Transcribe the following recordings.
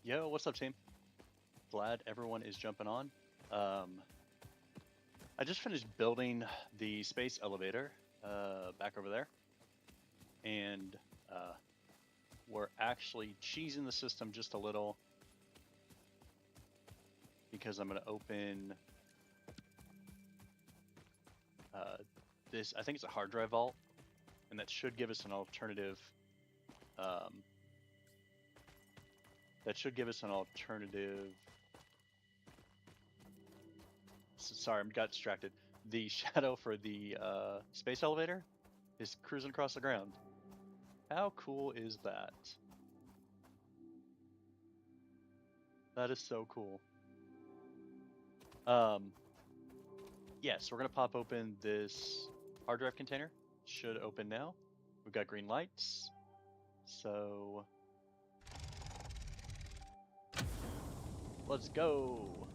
Yo, what's up, team? Glad everyone is jumping on. I just finished building the space elevator back over there, and we're actually cheesing the system just a little because I'm going to open this. I think it's a hard drive vault, and that should give us an alternative. Sorry, I got distracted. The shadow for the space elevator is cruising across the ground. How cool is that? That is so cool. Yeah, so we're gonna pop open this hard drive container. Should open now. We've got green lights. So let's go.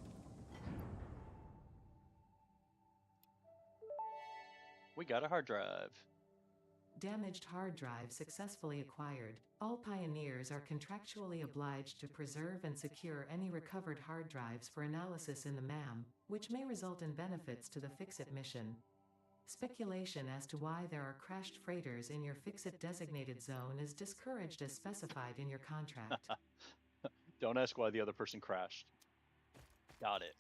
We got a hard drive. Damaged hard drive successfully acquired. All pioneers are contractually obliged to preserve and secure any recovered hard drives for analysis in the MAM, which may result in benefits to the Fix-It mission. Speculation as to why there are crashed freighters in your Fix-It designated zone is discouraged as specified in your contract. Don't ask why the other person crashed. Got it.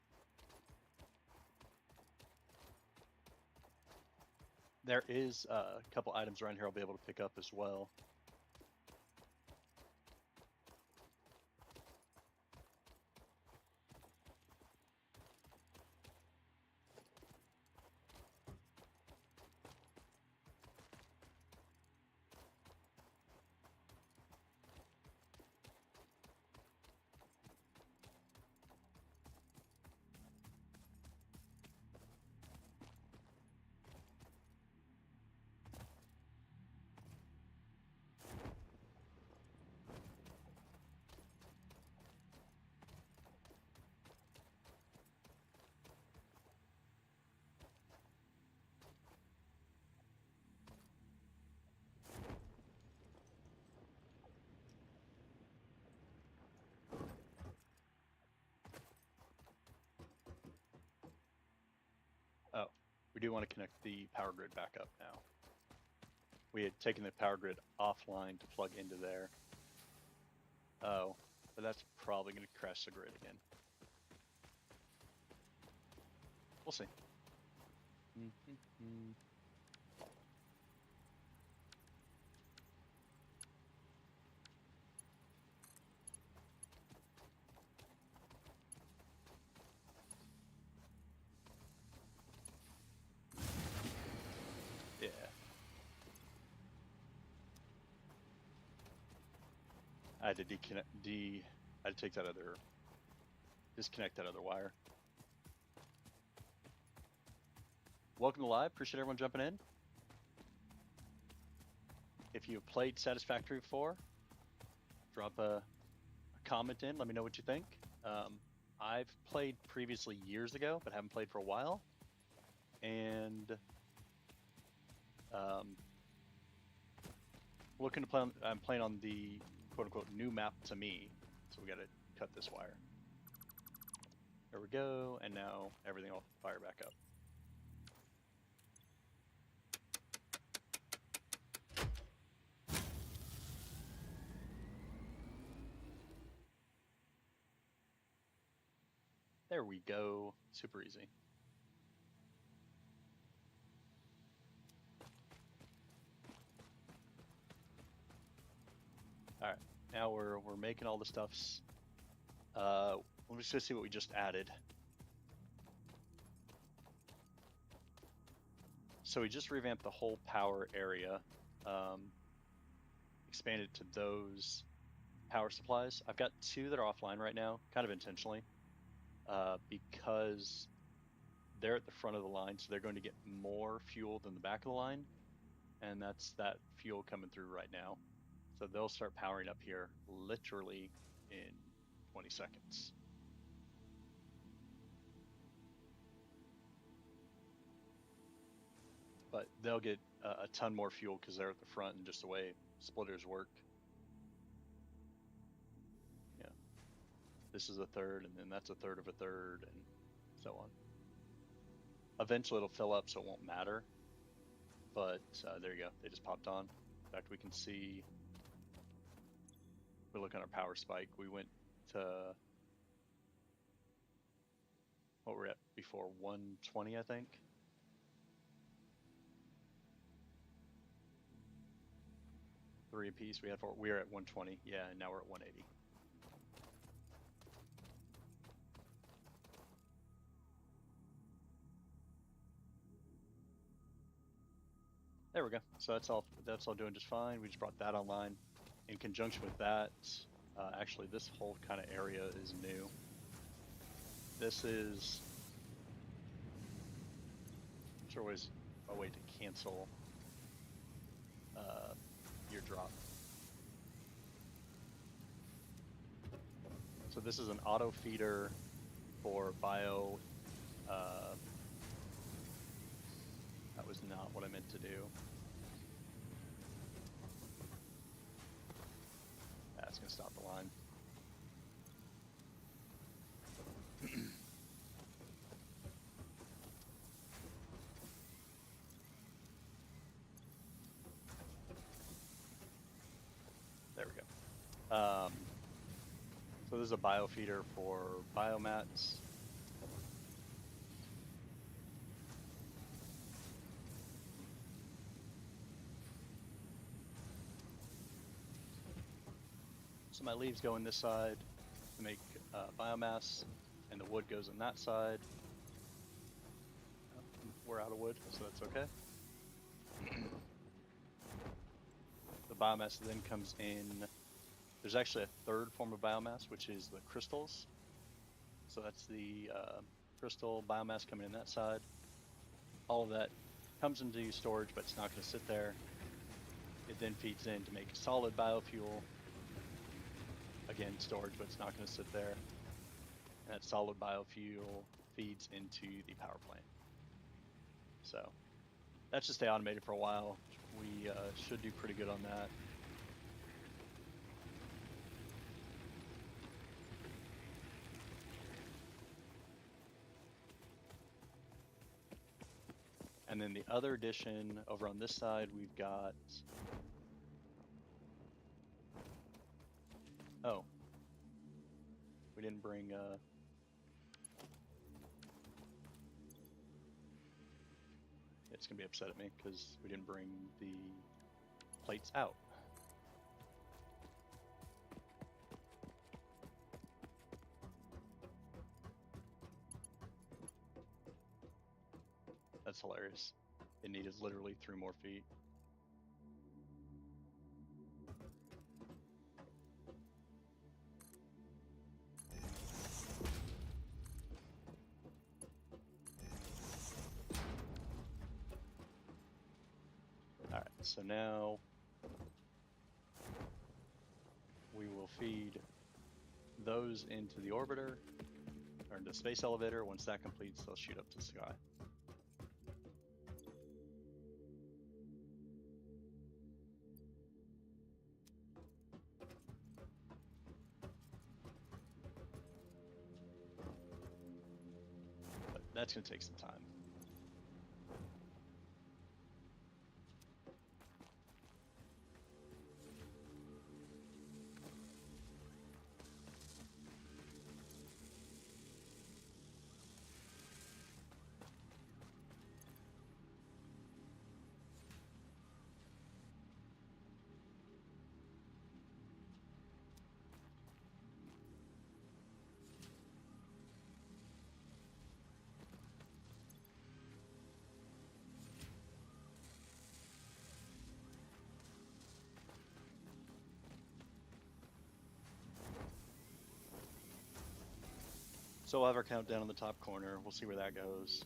There is a couple items around here I'll be able to pick up as well. Oh, we do want to connect the power grid back up now. We had taken the power grid offline to plug into there. Oh, but that's probably going to crash the grid again. We'll see. Yeah. I had to I had to take that disconnect that other wire. Welcome to live. Appreciate everyone jumping in. If you've played Satisfactory before, drop a comment in. Let me know what you think. I've played previously years ago, but haven't played for a while. And looking to play on, I'm playing on the quote-unquote new map to me, so we got to cut this wire. There we go, and now everything will fire back up. There we go. Super easy. All right, now we're making all the stuffs. Let me just see what we just added. So we just revamped the whole power area, expanded to those power supplies. I've got two that are offline right now, kind of intentionally, because they're at the front of the line, so they're going to get more fuel than the back of the line, and that's that fuel coming through right now. So they'll start powering up here literally in 20 seconds. But they'll get a ton more fuel because they're at the front and just the way splitters work. Yeah. this is a third, and then that's a third of a third, and so on. Eventually it'll fill up, so it won't matter. But there you go. They just popped on. In fact, we can see, we look on our power spike. We went to, what we're at before, 120, I think. Three apiece. We were at 120. Yeah, and now we're at 180. There we go. So that's all doing just fine. We just brought that online. In conjunction with that, actually this whole kind of area is new. This is, sure was a way to cancel your drop. So this is an auto feeder for bio. That was not what I meant to do. That's gonna stop the line. There we go. So this is a bio feeder for biomats. So my leaves go in this side to make biomass, and the wood goes on that side. We're out of wood, so that's okay. The biomass then comes in. There's actually a third form of biomass, which is the crystals. So that's the crystal biomass coming in that side. All of that comes into storage, but it's not going to sit there. It then feeds in to make solid biofuel. Again, storage, but it's not going to sit there. And that solid biofuel feeds into the power plant. So that should stay automated for a while. We should do pretty good on that. And then the other addition over on this side, we've got, oh, we didn't bring, it's gonna be upset at me because we didn't bring the plates out. That's hilarious. It needed literally 3 more feet. Alright, so now we will feed those into the orbiter, or into the space elevator. Once that completes, they'll shoot up to the sky. But that's going to take some time. So we'll have our countdown in the top corner. We'll see where that goes.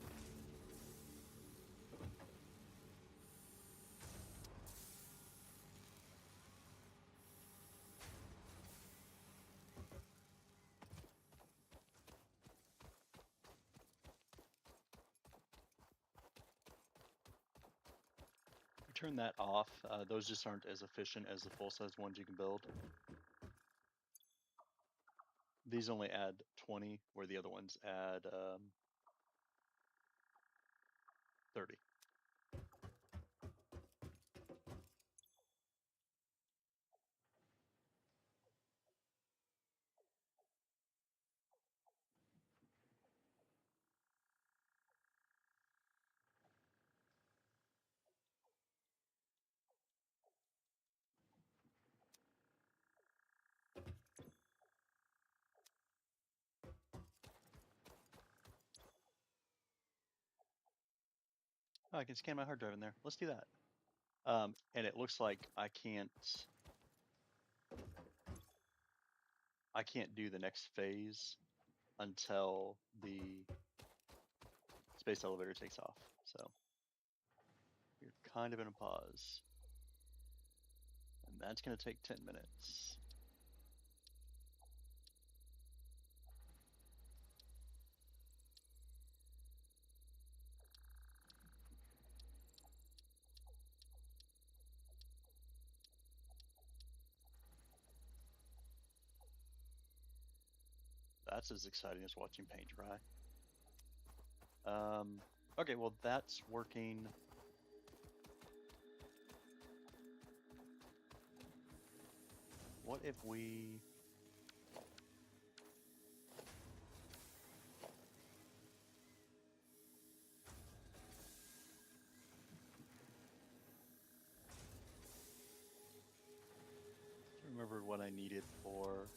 Turn that off. Those just aren't as efficient as the full-size ones you can build. these only add 20, where the other ones add 30. Oh, I can scan my hard drive in there. Let's do that. And it looks like I can't do the next phase until the space elevator takes off. So you're kind of in a pause. And that's going to take 10 minutes. That's as exciting as watching paint dry. Okay, well, that's working. What if we... I remember what I needed for...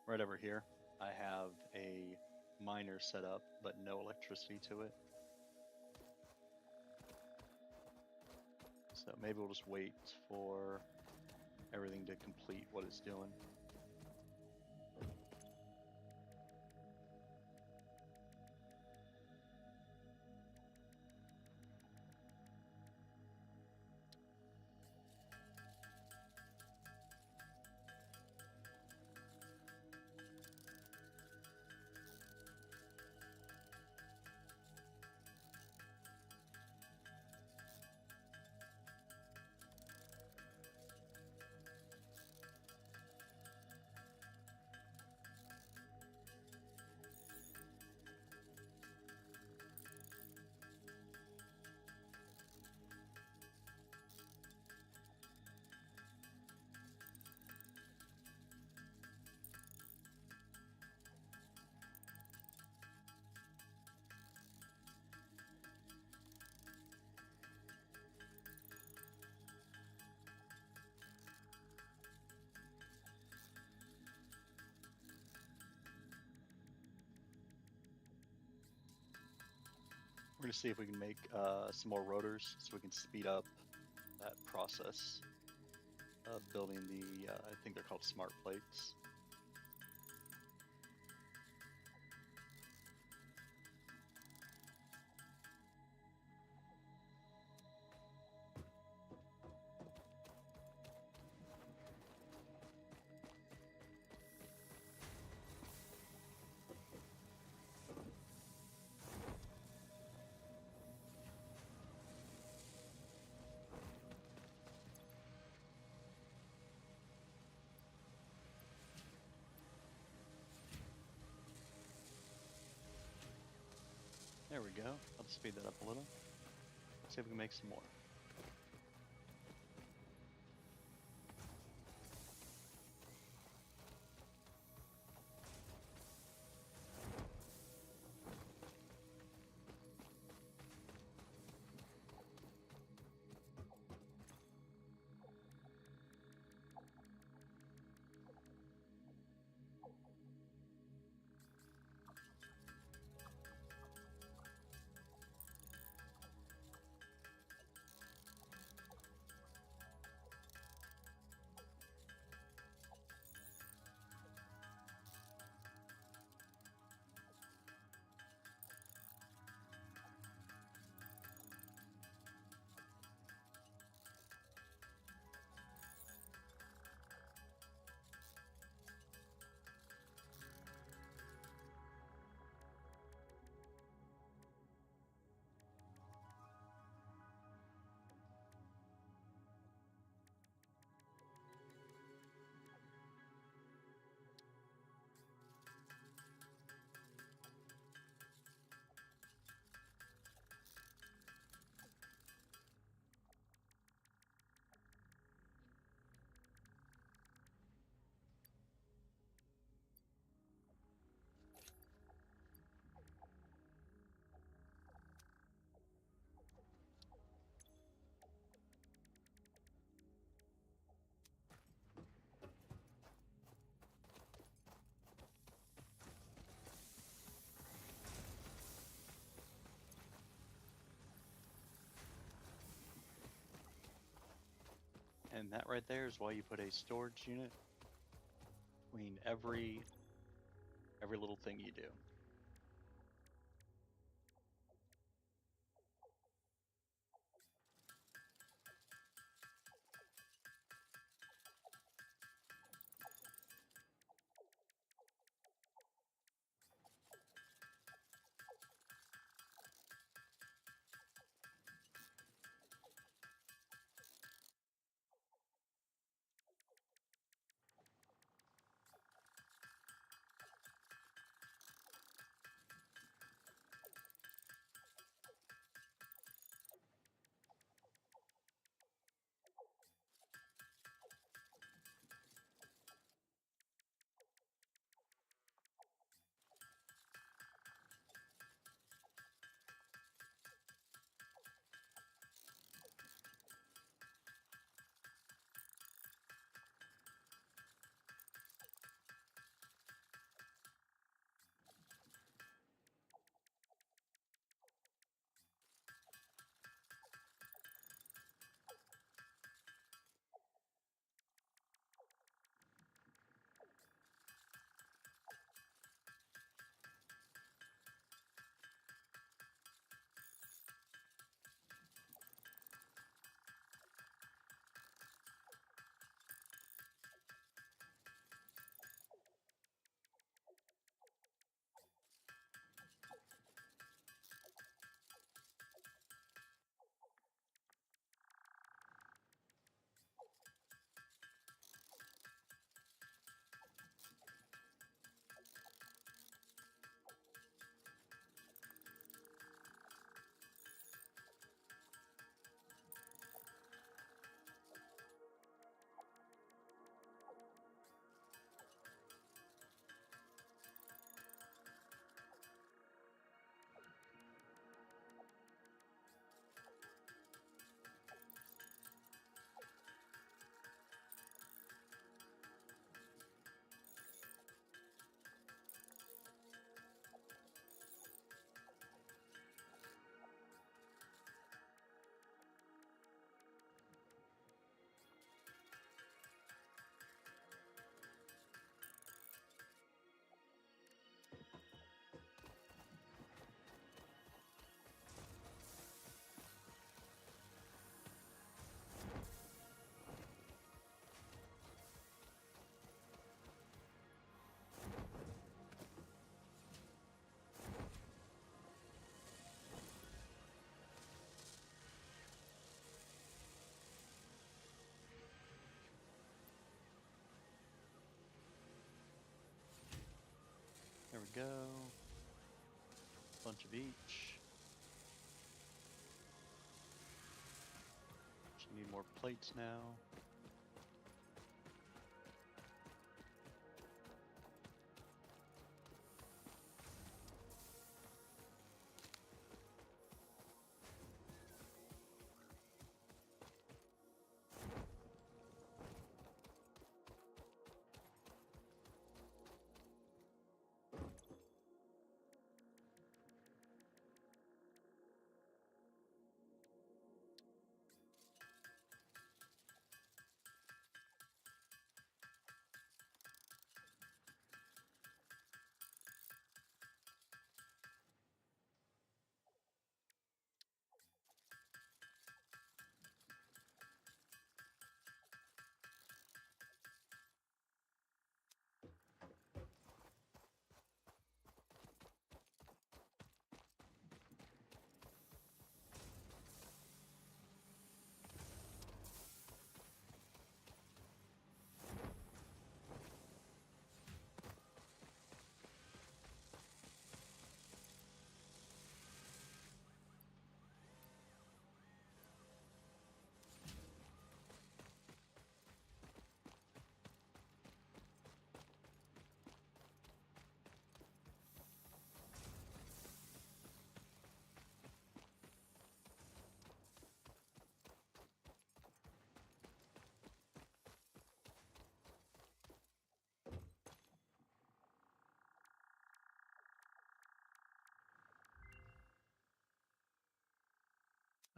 Right over here, I have a miner set up, but no electricity to it. So maybe we'll just wait for everything to complete what it's doing. We're going to see if we can make some more rotors so we can speed up that process of building the, I think they're called smart plates. There we go. Let's speed that up a little. Let's see if we can make some more. And that right there is why you put a storage unit between every little thing you do. There we go. Bunch of each. Just need more plates now.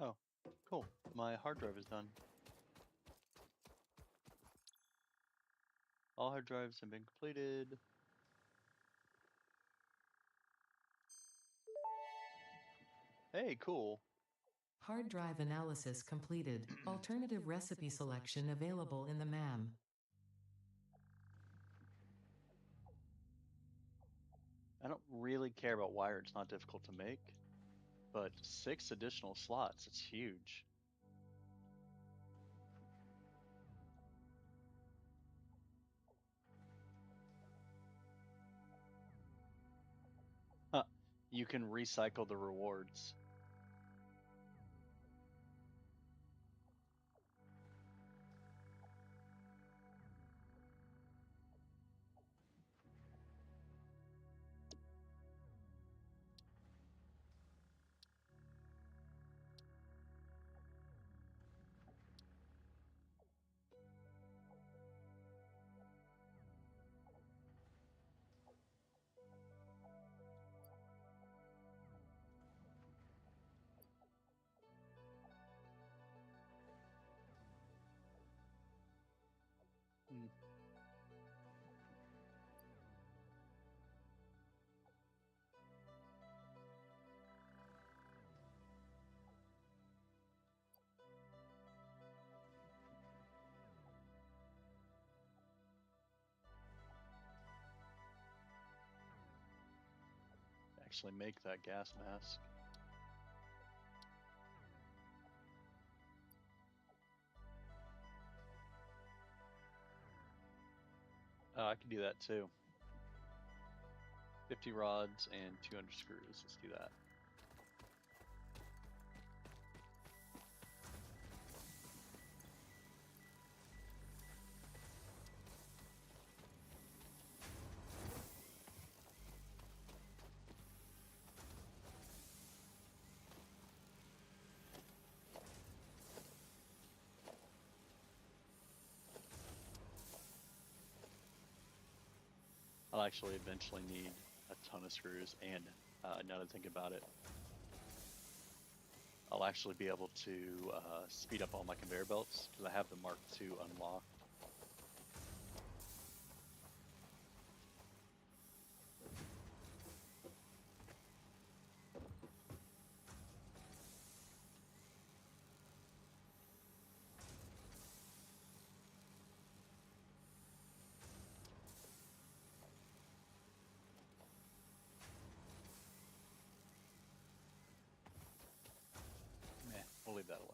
Oh, cool. My hard drive is done. All hard drives have been completed. Hey, cool. Hard drive analysis completed. Alternative recipe selection available in the MAM. I don't really care about wire. It's not difficult to make, but 6 additional slots. It's huge. Huh. You can recycle the rewards. Hmm. Actually make that gas mask. I can do that too. 50 rods and 200 screws. Let's do that. I'll actually eventually need a ton of screws, and now that I think about it, I'll actually be able to speed up all my conveyor belts because I have the Mark II unlocked. Meh, we'll leave that alone.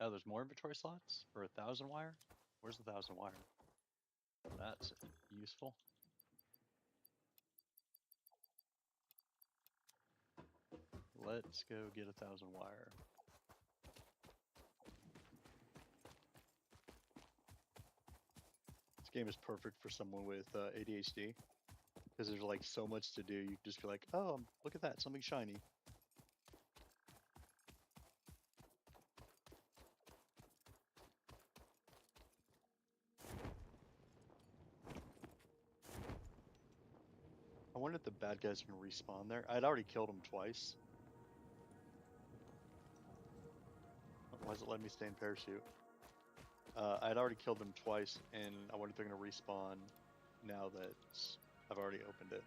Oh, there's more inventory slots for 1,000 wire? Where's the 1,000 wire? That's useful. Let's go get 1,000 wire. This game is perfect for someone with ADHD because there's like so much to do. You can just be like, oh, look at that, something shiny. I wonder if the bad guys can respawn there. I'd already killed them twice. Why does it let me stay in parachute? I'd already killed them twice, and I wonder if they're going to respawn now that I've already opened it.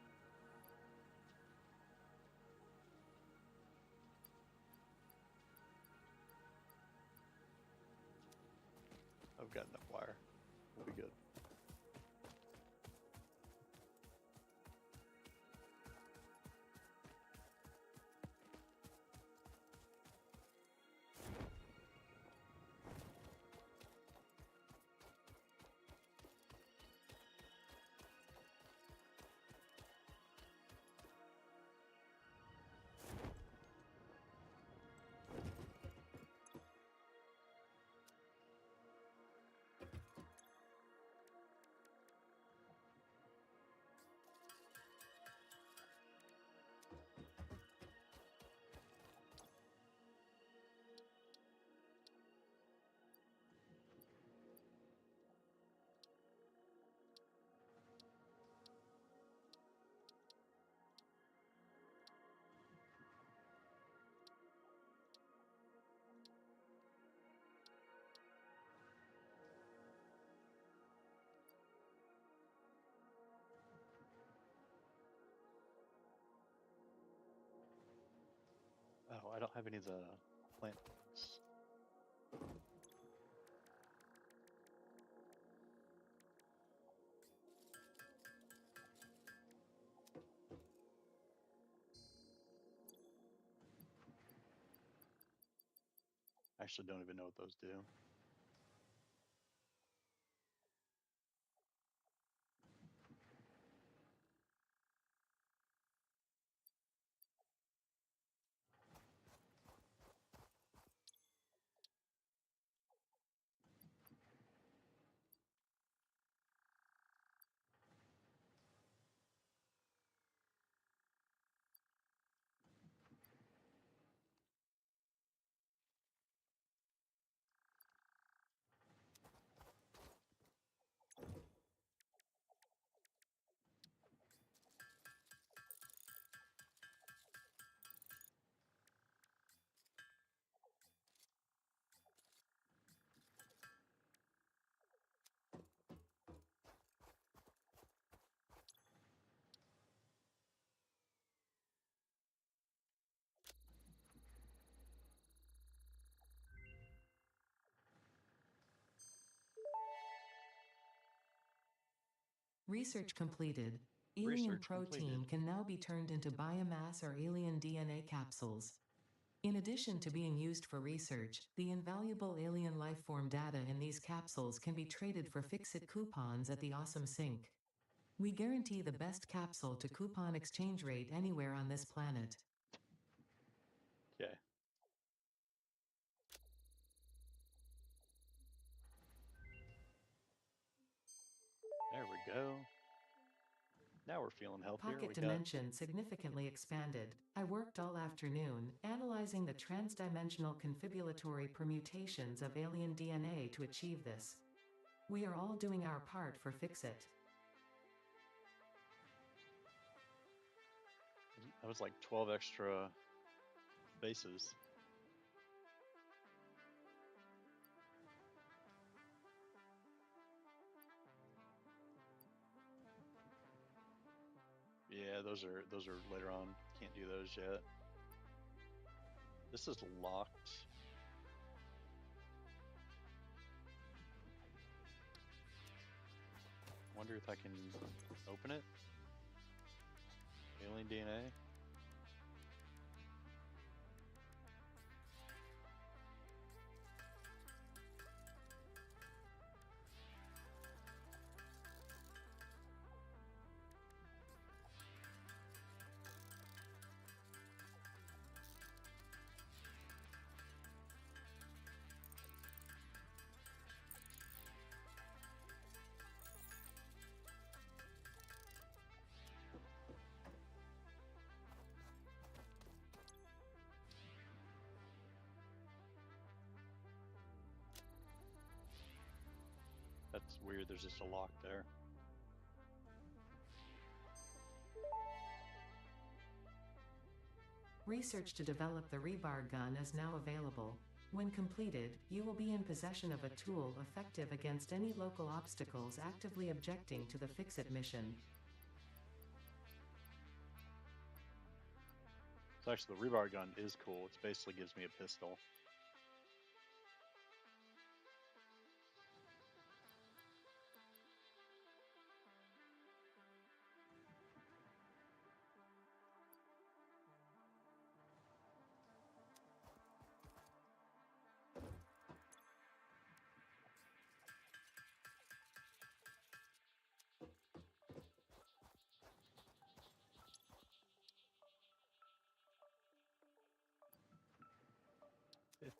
I've got enough wire. We'll be good. I don't have any of the plant things. I actually don't even know what those do. Research completed. Alien Research protein completed. can now be turned into biomass or alien DNA capsules. In addition to being used for research, the invaluable alien lifeform data in these capsules can be traded for Fix-It coupons at the Awesome Sync. We guarantee the best capsule to coupon exchange rate anywhere on this planet. Okay. There we go. Now we're feeling healthier. Pocket We got dimension significantly expanded. I worked all afternoon, analyzing the transdimensional confibulatory permutations of alien DNA to achieve this. We are all doing our part for Fix-It. that was like 12 extra faces. Yeah, those are later on. Can't do those yet. This is locked. Wonder if I can open it. Alien DNA. That's weird. There's just a lock there. Research to develop the rebar gun is now available. When completed, you will be in possession of a tool effective against any local obstacles actively objecting to the Fix-It mission. So actually, the rebar gun is cool. It basically gives me a pistol.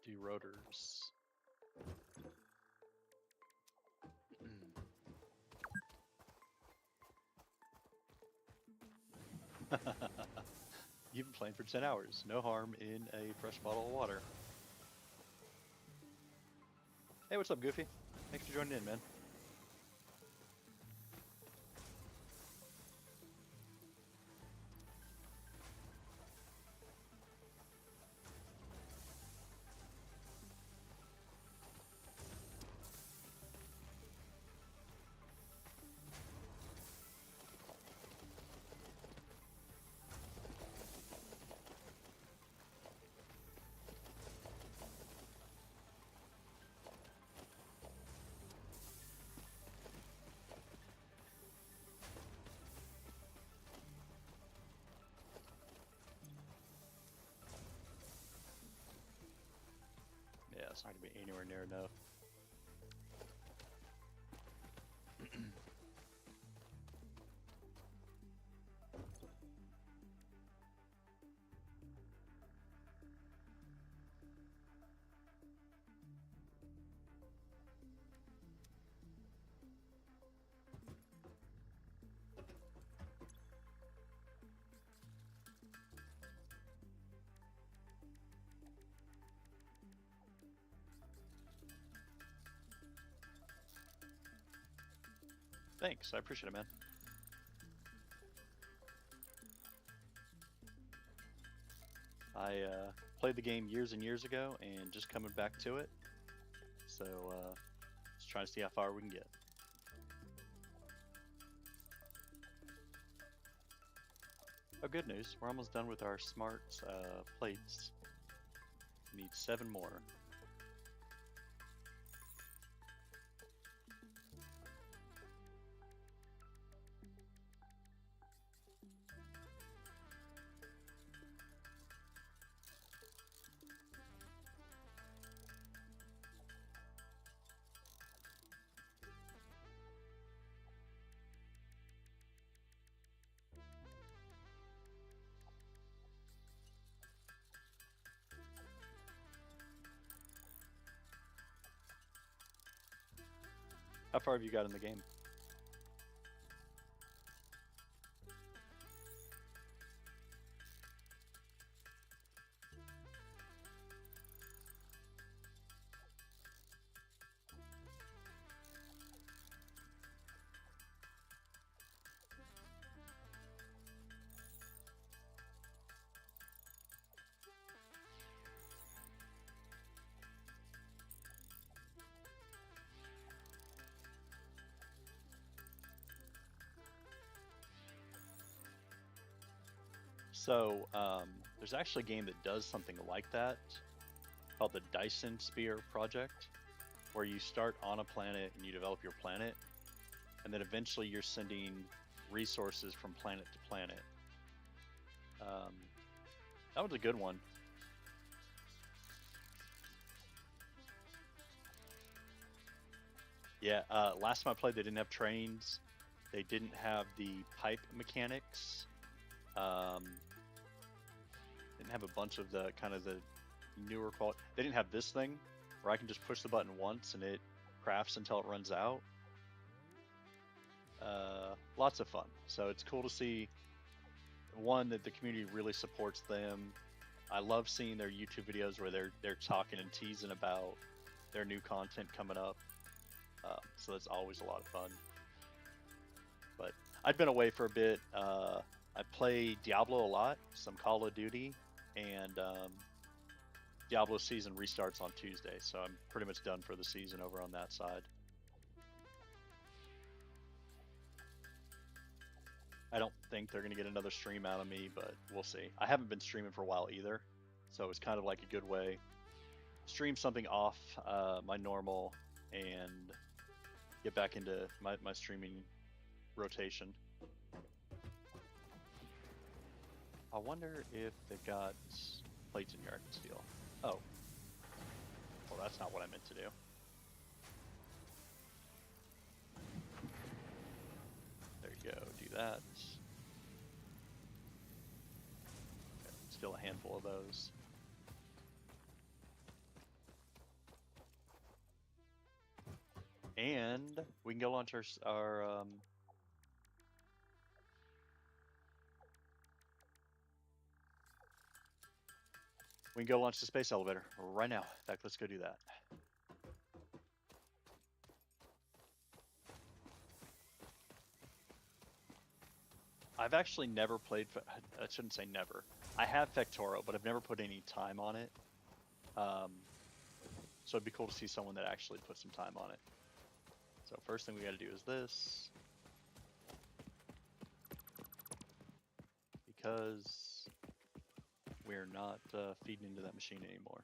$50 rotors. You've been playing for 10 hours. No harm in a fresh bottle of water. Hey, what's up, Goofy? Thanks for joining in, man. That's not going to be anywhere near enough. Thanks, I appreciate it, man. I played the game years and years ago and just coming back to it. So just trying to see how far we can get. Oh, good news. We're almost done with our smart plates. We need 7 more. How far have you got in the game? So there's actually a game that does something like that called the Dyson Sphere Project, where you start on a planet and you develop your planet, and then eventually you're sending resources from planet to planet. That was a good one. Yeah, last time I played, they didn't have trains. They didn't have the pipe mechanics. Didn't have a bunch of the kind of the newer quality. They didn't have this thing where I can just push the button once and it crafts until it runs out. Lots of fun. So it's cool to see, one, that the community really supports them. I love seeing their YouTube videos where they're talking and teasing about their new content coming up. So that's always a lot of fun. But I'd been away for a bit. I play Diablo a lot, some Call of Duty, and Diablo season restarts on Tuesday, so I'm pretty much done for the season over on that side. I don't think they're going to get another stream out of me, but we'll see. I haven't been streaming for a while either, so it's kind of like a good way. Stream something off my normal and get back into my streaming rotation. I wonder if they've got plates in here I can steal. Oh. Well, that's not what I meant to do. There you go, do that. Okay, steal a handful of those. And we can go launch our we can go launch the space elevator right now. In fact, let's go do that. I've actually never played, I shouldn't say never. I have Factoro, but I've never put any time on it. So it'd be cool to see someone that actually put some time on it. So first thing we gotta do is this. Because we're not feeding into that machine anymore.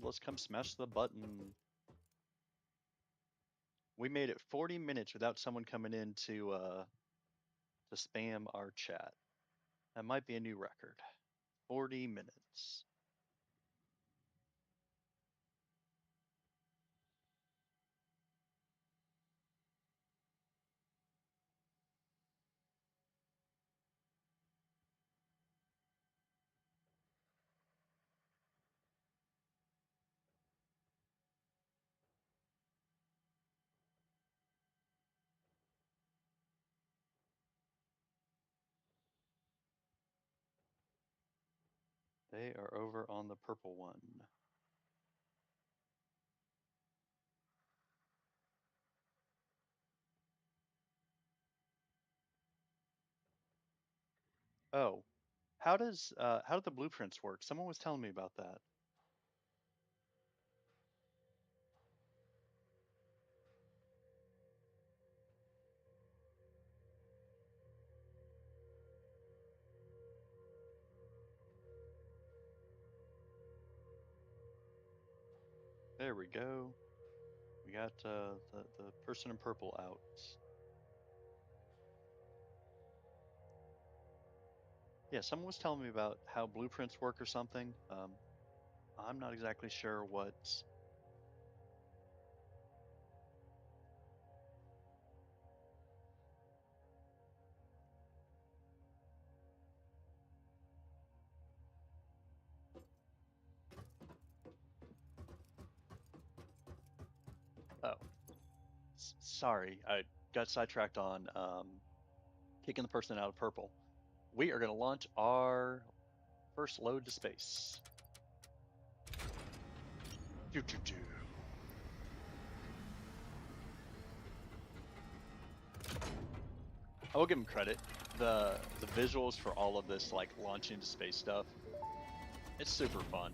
let's come smash the button. We made it 40 minutes without someone coming in to spam our chat. That might be a new record. 40 minutes. They are over on the purple one. Oh, how do the blueprints work? Someone was telling me about that. There we go. We got the person in purple out. Yeah, someone was telling me about how blueprints work or something. I'm not exactly sure what. Oh, sorry, I got sidetracked on kicking the person out of purple. We are going to launch our first load to space. Do do do. I will give him credit. The visuals for all of this, like launching into space stuff, it's super fun.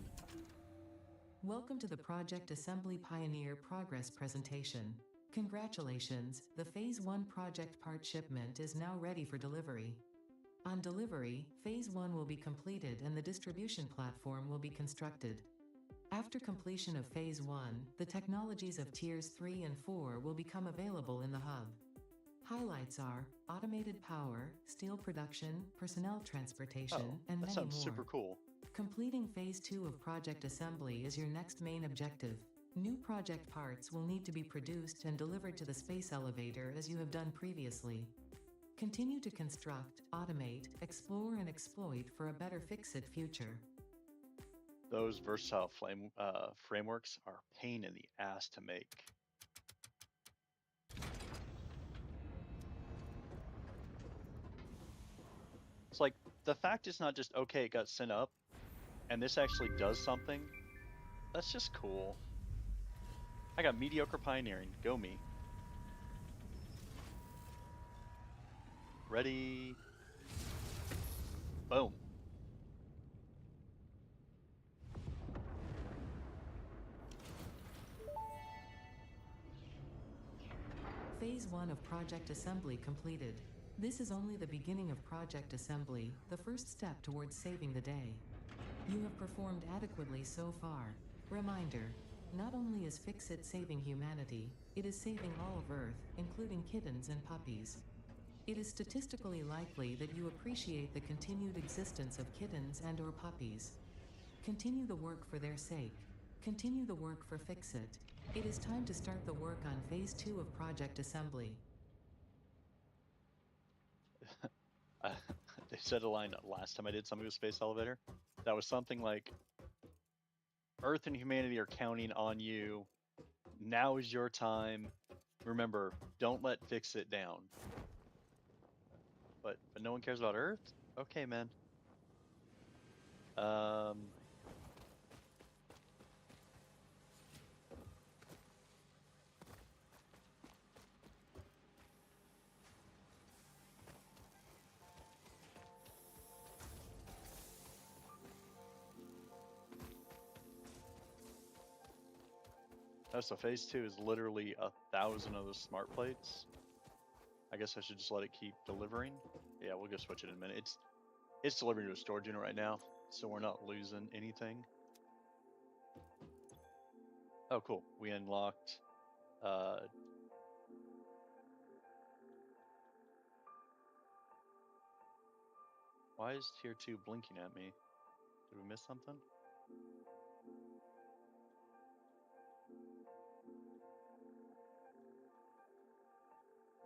Welcome to the Project Assembly Pioneer Progress presentation. Congratulations, the Phase 1 project part shipment is now ready for delivery. On delivery, Phase 1 will be completed and the distribution platform will be constructed. After completion of Phase 1, the technologies of Tiers 3 and 4 will become available in the hub. Highlights are automated power, steel production, personnel transportation, and That many sounds more. super cool. Completing Phase 2 of Project Assembly is your next main objective. New project parts will need to be produced and delivered to the space elevator as you have done previously. Continue to construct, automate, explore and exploit for a better fix-it future. Those versatile frameworks are a pain in the ass to make. It's like the fact is not just okay, it got sent up, and this actually does something. That's just cool. I got mediocre pioneering. Go me. Ready. Boom. Phase 1 of Project Assembly completed. This is only the beginning of Project Assembly, the first step towards saving the day. You have performed adequately so far. Reminder, not only is Fix-It saving humanity, it is saving all of Earth, including kittens and puppies. It is statistically likely that you appreciate the continued existence of kittens and or puppies. Continue the work for their sake. Continue the work for Fix-It. It is time to start the work on Phase 2 of Project Assembly. They said a line last time I did something with Space Elevator. That was something like, Earth and humanity are counting on you. Now is your time. Remember, don't let Fix It down. But no one cares about Earth? Okay, man. Oh, so phase 2 is literally 1,000 of those smart plates. I guess I should just let it keep delivering. Yeah, we'll go switch it in a minute. It's delivering to a storage unit right now, so we're not losing anything. Oh, cool. We unlocked. Uh, why is tier 2 blinking at me? Did we miss something?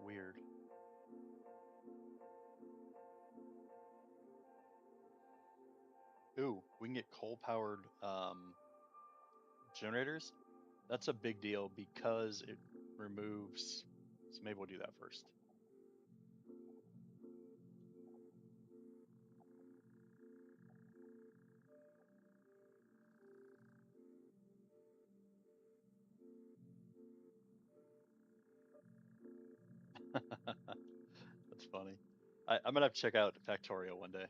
Weird. Ooh, we can get coal powered generators. That's a big deal because it removes. So maybe we'll do that first. That's funny. I'm gonna have to check out Factorio one day.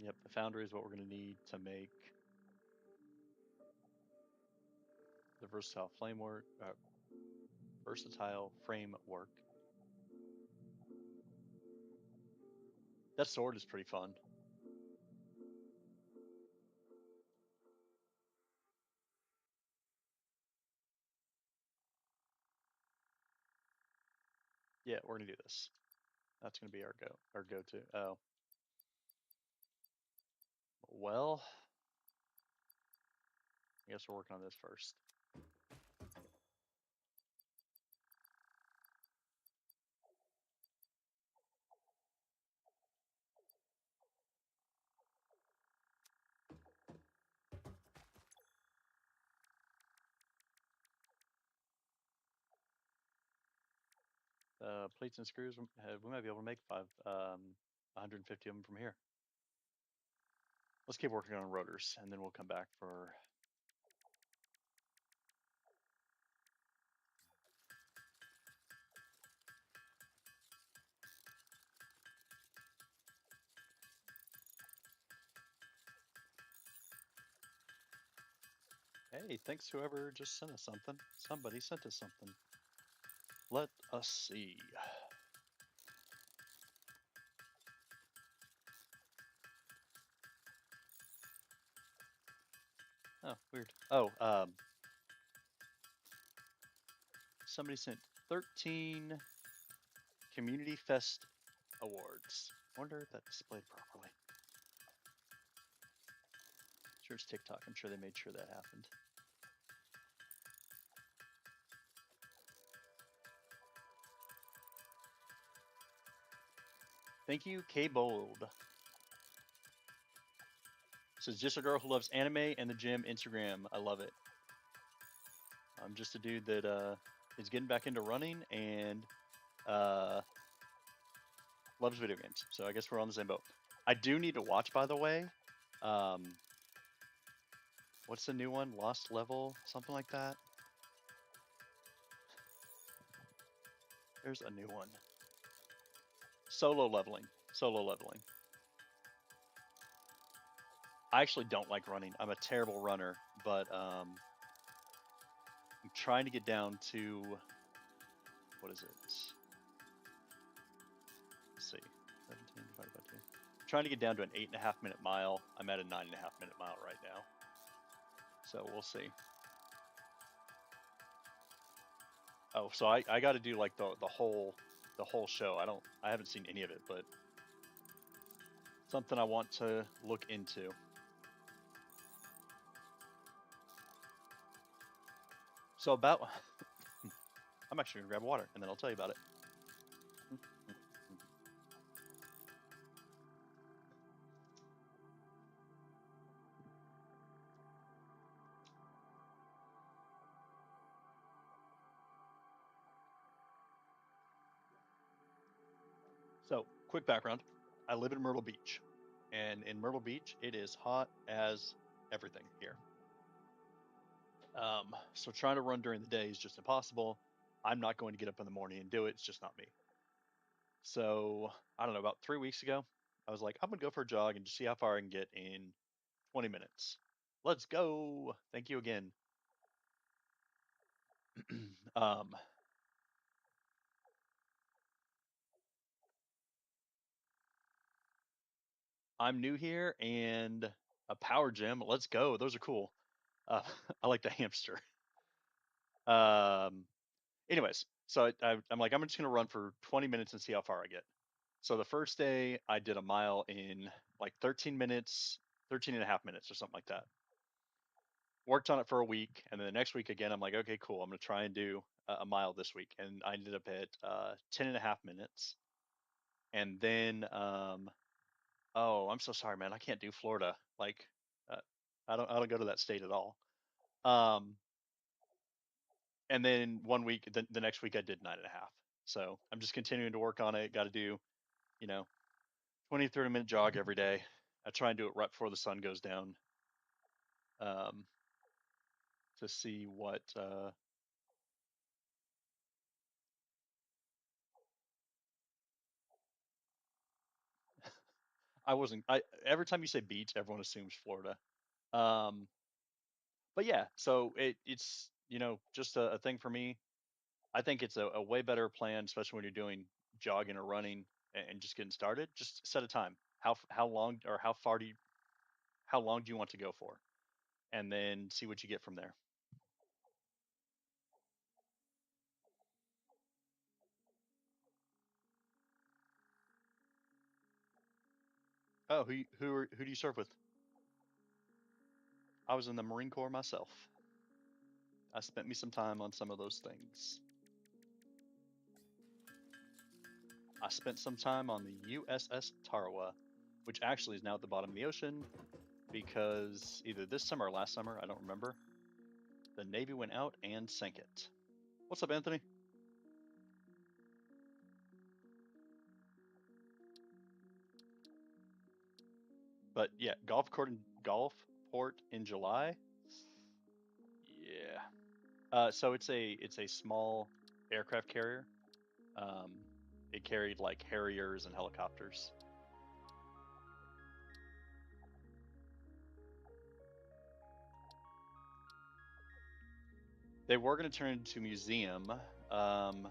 Yep, the foundry is what we're gonna need to make the versatile framework. That sword is pretty fun. Yeah, we're gonna do this. That's gonna be our go-to. Oh, well, I guess we're working on this first. Plates and screws. We might be able to make 150 of them from here. Let's keep working on rotors, and then we'll come back for. Hey, thanks whoever just sent us something. Somebody sent us something. Let us see. Oh, weird. Oh, somebody sent 13 Community Fest awards. Wonder if that displayed properly. Sure, it's TikTok. I'm sure they made sure that happened. Thank you, K Bold. Says just a girl who loves anime and the gym Instagram. I love it. I'm just a dude that is getting back into running and uh, loves video games. So I guess we're on the same boat. I do need to watch, by the way. Um, what's the new one? Lost Level, something like that. There's a new one. Solo leveling. Solo leveling. I actually don't like running. I'm a terrible runner, but I'm trying to get down to what is it? Let's see, 17 divided by 2. I'm trying to get down to an 8.5 minute mile. I'm at a 9.5 minute mile right now, so we'll see. Oh, so I got to do like the whole show. I haven't seen any of it, but something I want to look into. So about, I'm actually gonna grab water and then I'll tell you about it. So, quick background: I live in Myrtle Beach, and in Myrtle Beach, it is hot as everything here. So trying to run during the day is just impossible. I'm not going to get up in the morning and do it. It's just not me. So I don't know. About 3 weeks ago, I was like, I'm gonna go for a jog and just see how far I can get in 20 minutes. Let's go. Thank you again. um, I'm new here and a power gym. Let's go. Those are cool. Uh, I like the hamster. Um, anyways, so I'm like, I'm just gonna run for 20 minutes and see how far I get. So the first day I did a mile in like 13 minutes, 13 and a half minutes or something like that. Worked on it for a week, and then the next week again, I'm like, okay, cool. I'm gonna try and do a mile this week, and I ended up at 10 and a half minutes. And then, oh, I'm so sorry, man. I can't do Florida. Like, uh, I don't go to that state at all. Um, and then one week, the next week I did 9.5. So I'm just continuing to work on it. Got to do, you know, 20, 30-minute jog every day. I try and do it right before the sun goes down, um, to see what, I wasn't, every time you say beach, everyone assumes Florida. Um, but yeah, so it's, just a thing for me. I think it's a way better plan, especially when you're doing jogging or running and just getting started. Just set a time. How long or how long do you want to go for, and then see what you get from there. Oh, who do you serve with? I was in the Marine Corps myself. I spent me some time on some of those things. I spent some time on the USS Tarawa, which actually is now at the bottom of the ocean because either this summer or last summer, I don't remember, the Navy went out and sank it. What's up, Anthony? But yeah, Gulfport in July. Yeah. So it's a small aircraft carrier. Um, it carried like Harriers and helicopters. They were going to turn it into a museum, um,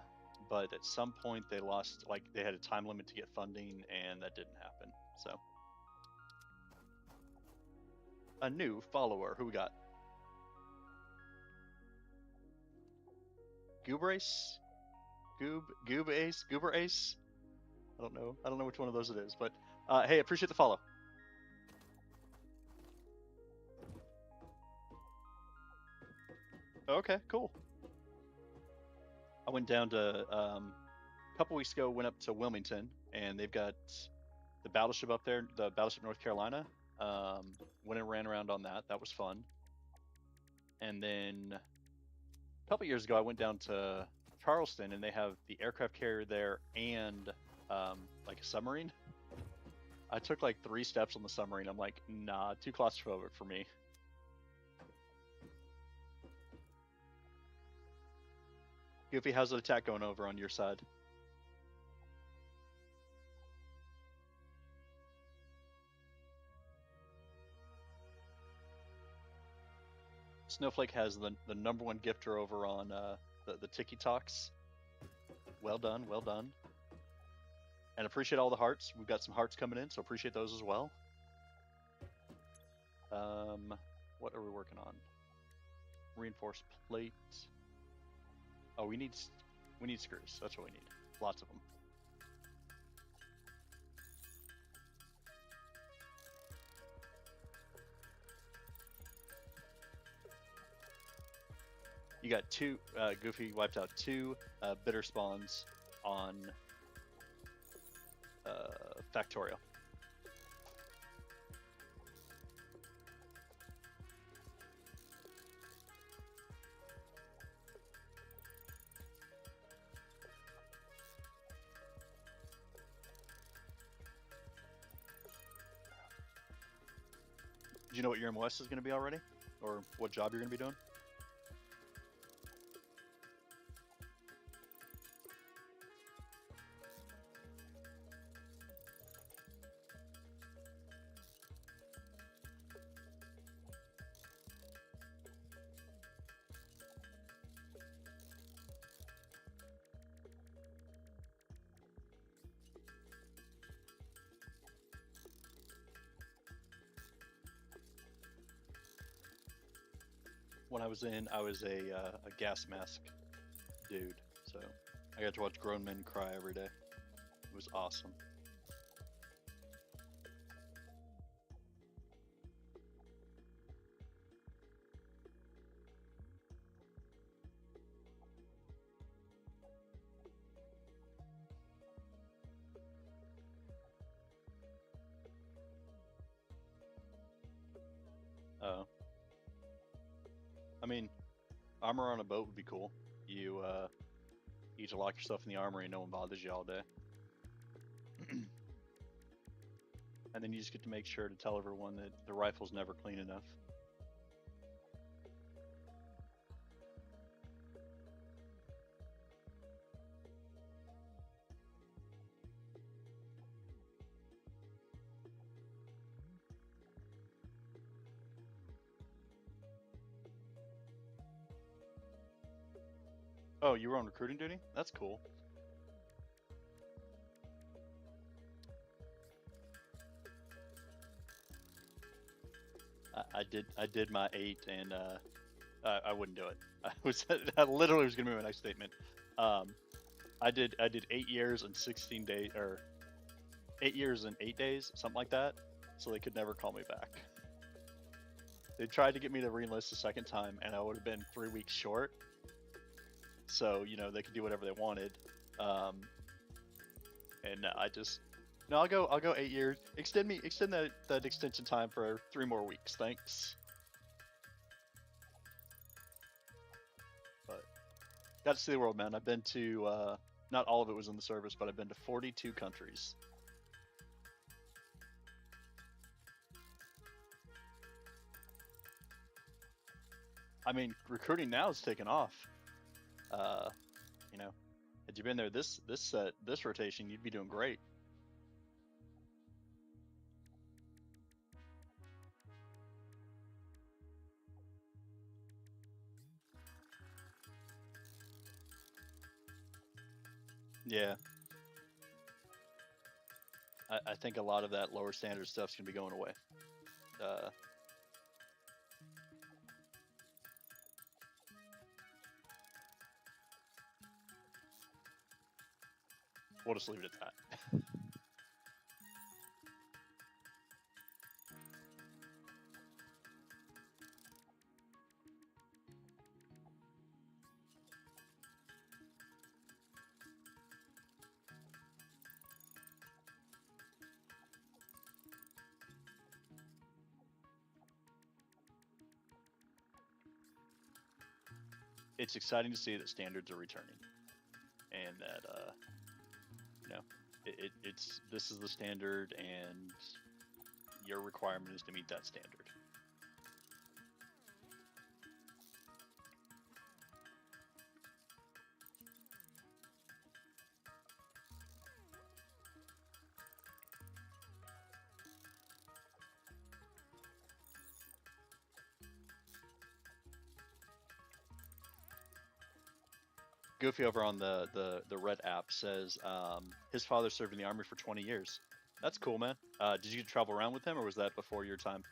but at some point they lost, like they had a time limit to get funding, and that didn't happen. So a new follower. Who we got? Goobrace, Goober Ace. I don't know. I don't know which one of those it is, but hey, appreciate the follow. Okay, cool. I went down to a couple weeks ago. Went up to Wilmington, and they've got the battleship up there, the battleship North Carolina. Went and ran around on that. That was fun. And then a couple years ago, I went down to Charleston, and they have the aircraft carrier there and like a submarine. I took like 3 steps on the submarine. I'm like, nah, too claustrophobic for me. Goofy, how's the attack going over on your side? Snowflake has the number one gifter over on the Tiki Talks. Well done, well done. And appreciate all the hearts. We've got some hearts coming in, so appreciate those as well. Um, what are we working on? Reinforced plate. Oh, we need screws. That's what we need. Lots of them. You got two. Goofy wiped out two bitter spawns on Factorial. Do you know what your MOS is going to be already, or what job you're going to be doing? when I was in, I was a gas mask dude, so I got to watch grown men cry every day. It was awesome. Uh, I mean, armor on a boat would be cool. You get to lock yourself in the armory and no one bothers you all day. And then you just get to make sure to tell everyone that the rifle's never clean enough. Oh, you were on recruiting duty? That's cool. I did my 8, and I wouldn't do it. I literally was gonna be my next statement. Um, I did 8 years and 16 days, or 8 years and 8 days, something like that. So they could never call me back. They tried to get me to reenlist the second time, and I would have been 3 weeks short. So they could do whatever they wanted. Um, and I just no, I'll go 8 years. Extend that extension time for 3 more weeks, thanks. But got to see the world, man. I've been to not all of it was in the service, but I've been to 42 countries. I mean, recruiting now is taking off. Uh, you know, had you been there this rotation, you'd be doing great. Yeah, I think a lot of that lower standard stuff's gonna be going away. Uh, we'll just leave it at that. It's exciting to see that standards are returning, and that you know, it's this is the standard, and your requirement is to meet that standard. Goofy over on the Red app says his father served in the army for 20 years. That's cool, man. Did you travel around with him, or was that before your time?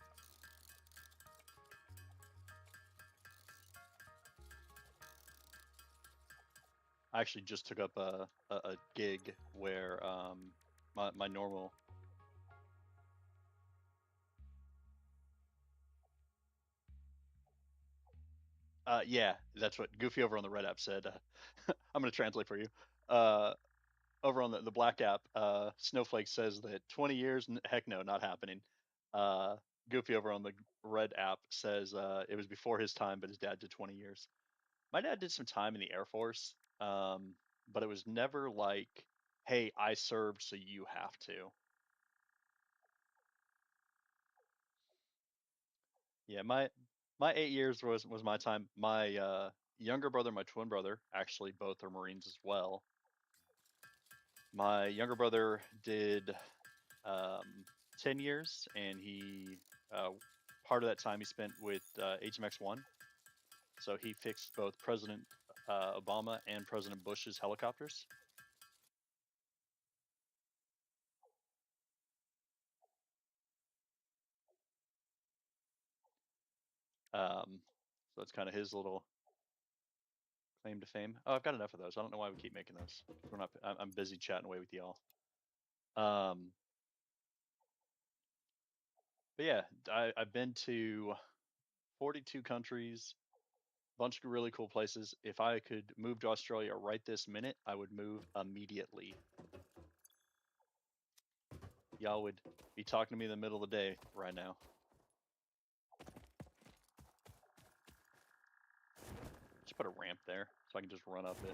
I actually just took up a gig where my normal. Yeah, that's what Goofy over on the Red app said. I'm gonna translate for you. Uh, Over on the Black app, Snowflake says that 20 years, heck no, not happening. Uh, Goofy over on the Red app says it was before his time, but his dad did 20 years. My dad did some time in the Air Force, but it was never like, hey, I served, so you have to. Yeah, my 8 years was my time. My younger brother, my twin brother, actually both are Marines as well. My younger brother did 10 years, and he part of that time he spent with HMX-1. So he fixed both President Obama and President Bush's helicopters. Um, So it's kind of his little claim to fame. Oh, I've got enough of those. I don't know why we keep making those. We're not. I'm busy chatting away with y'all. Um, but yeah, I've been to 42 countries, bunch of really cool places. If I could move to Australia right this minute, I would move immediately. Y'all would be talking to me in the middle of the day right now. Just put a ramp there so I can just run up it.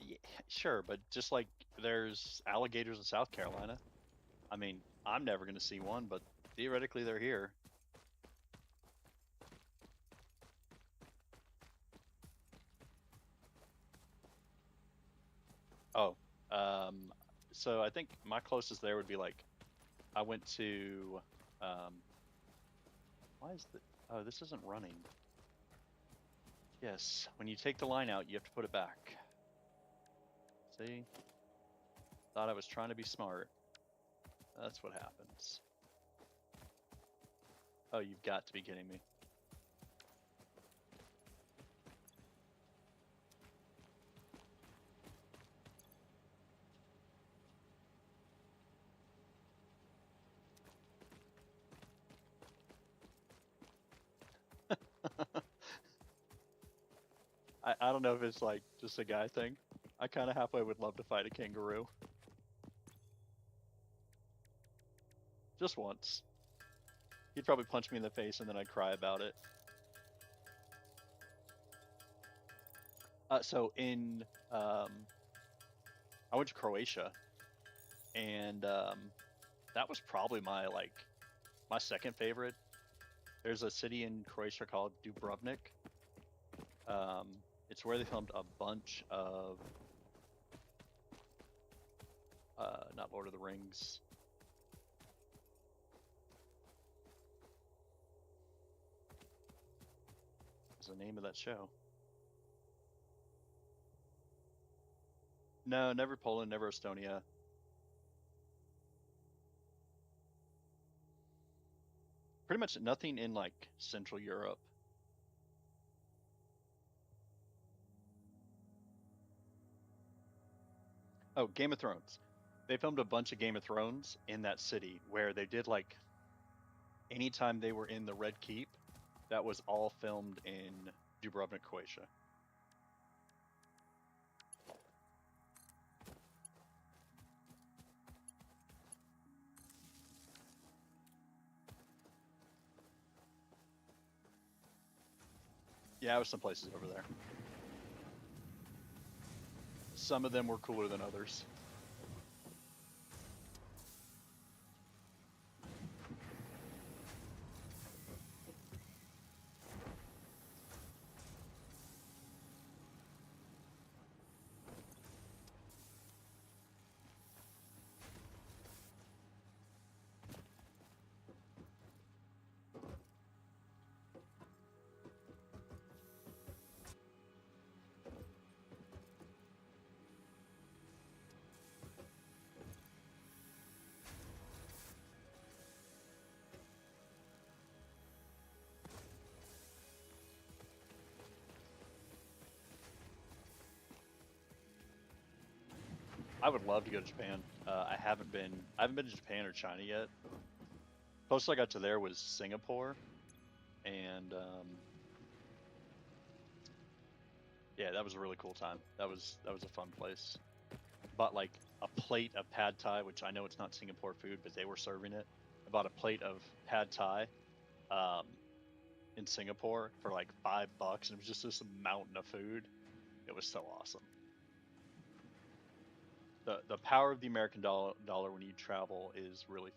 Yeah, sure, but just like there's alligators in South Carolina. I mean, I'm never going to see one, but theoretically they're here. Oh, um, so I think my closest there would be like I went to why is the oh, this isn't running. Yes, when you take the line out, you have to put it back. See? Thought I was trying to be smart. That's what happens. Oh, you've got to be kidding me. I don't know if it's like just a guy thing. I kind of halfway would love to fight a kangaroo. Just once. He'd probably punch me in the face and then I'd cry about it. So in I went to Croatia and that was probably my second favorite. There's a city in Croatia called Dubrovnik. Um, it's where they filmed a bunch of not Lord of the Rings. What's the name of that show? No, never Poland, never Estonia. Pretty much nothing in like Central Europe. Oh, Game of Thrones. They filmed a bunch of Game of Thrones in that city where they did like anytime they were in the Red Keep, that was all filmed in Dubrovnik, Croatia. Yeah, I was some places over there. Some of them were cooler than others. I would love to go to Japan. I haven't been. I haven't been to Japan or China yet. Closest I got to there was Singapore, and yeah, that was a really cool time. That was a fun place. Bought like a plate of pad thai, which I know it's not Singapore food, but they were serving it. I bought a plate of pad thai um, in Singapore for like $5, and it was just this mountain of food. It was so awesome. The power of the American dollar when you travel is really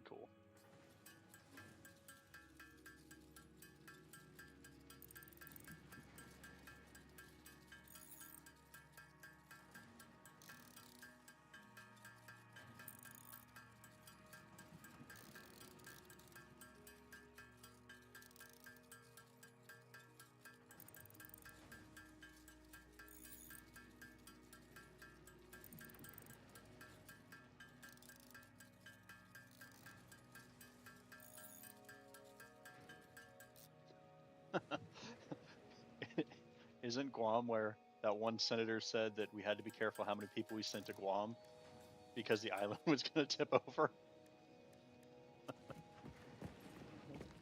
cool. isn't Guam where that one senator said that we had to be careful how many people we sent to Guam because the island was going to tip over?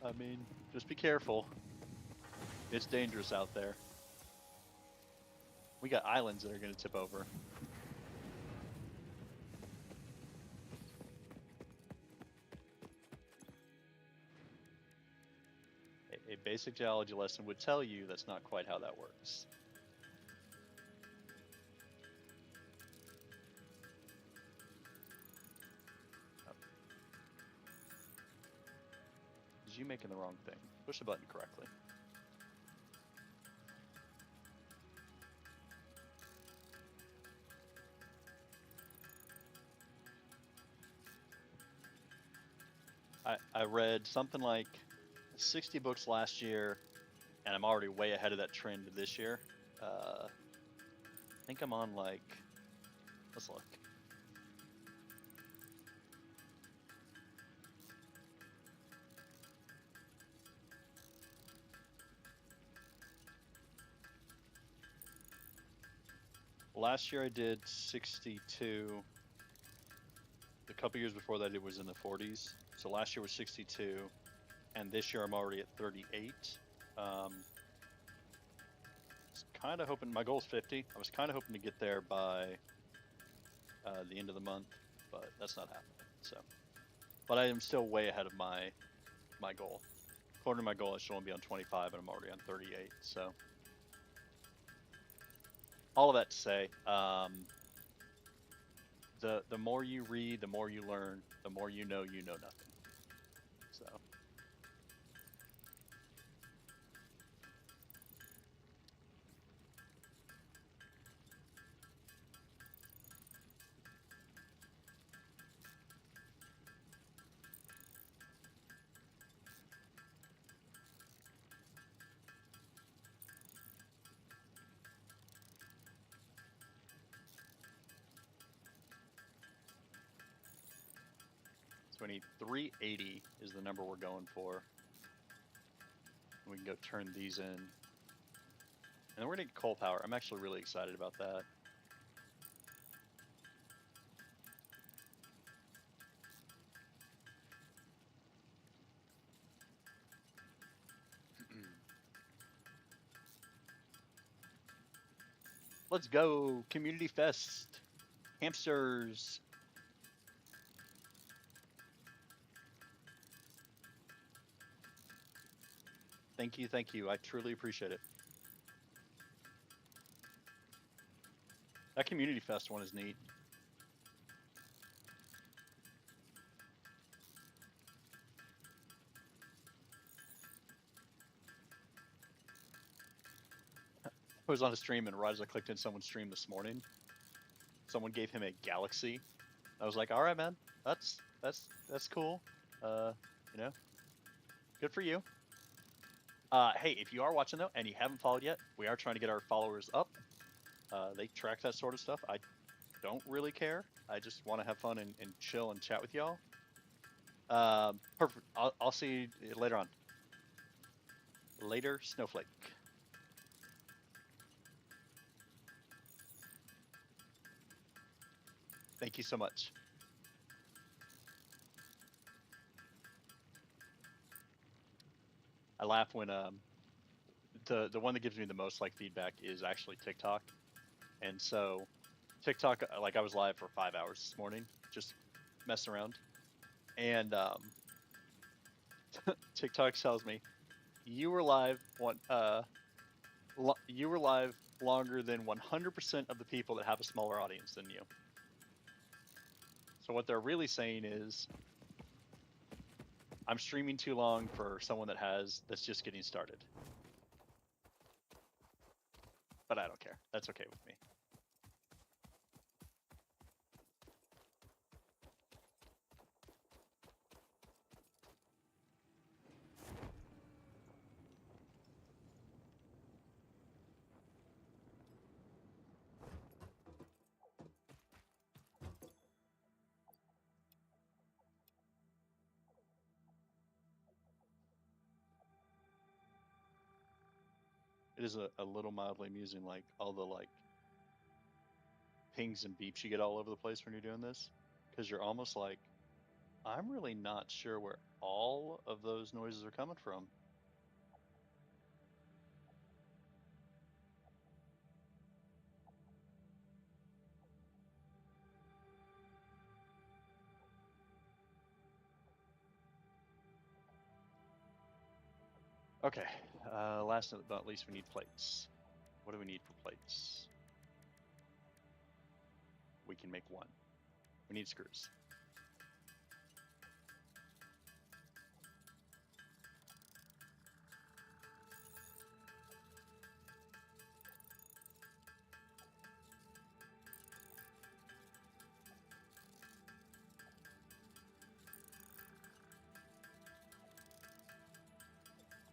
I mean, just be careful. It's dangerous out there. We got islands that are going to tip over. A basic geology lesson would tell you that's not quite how that works. Oh, is you making the wrong thing? Push the button correctly. I read something like 60 books last year, and I'm already way ahead of that trend this year. I think I'm on like, let's look. Last year I did 62. The couple years before that it was in the 40s. So last year was 62, and this year I'm already at 38. Was kind of hoping my goal is 50. I was kind of hoping to get there by the end of the month, but that's not happening. So, but I am still way ahead of my goal. According to my goal, I should only be on 25, and I'm already on 38. So, all of that to say, the more you read, the more you learn, the more you know nothing. So. So we need 380 is the number we're going for. We can go turn these in. And then we're going to get coal power. I'm actually really excited about that. Let's go. Community Fest. Hamsters. Thank you, thank you. I truly appreciate it. That Community Fest one is neat. I was on a stream, and right as I clicked in someone's stream this morning, someone gave him a galaxy. I was like, all right, man, that's cool. You know, good for you. Hey, if you are watching though and you haven't followed yet, we are trying to get our followers up. They track that sort of stuff. I don't really care. I just want to have fun and chill and chat with y'all. Perfect. I'll see you later on. Later, Snowflake. Thank you so much. I laugh when the one that gives me the most like feedback is actually TikTok, and so TikTok, like I was live for 5 hours this morning, just messing around, and TikTok tells me you were live you were live longer than 100% of the people that have a smaller audience than you. So what they're really saying is I'm streaming too long for someone that's just getting started. But I don't care. That's okay with me. It is a little mildly amusing, like all the like pings and beeps you get all over the place when you're doing this, because you're almost like, I'm really not sure where all of those noises are coming from. Okay, last but not least, we need plates. What do we need for plates? We can make one. We need screws.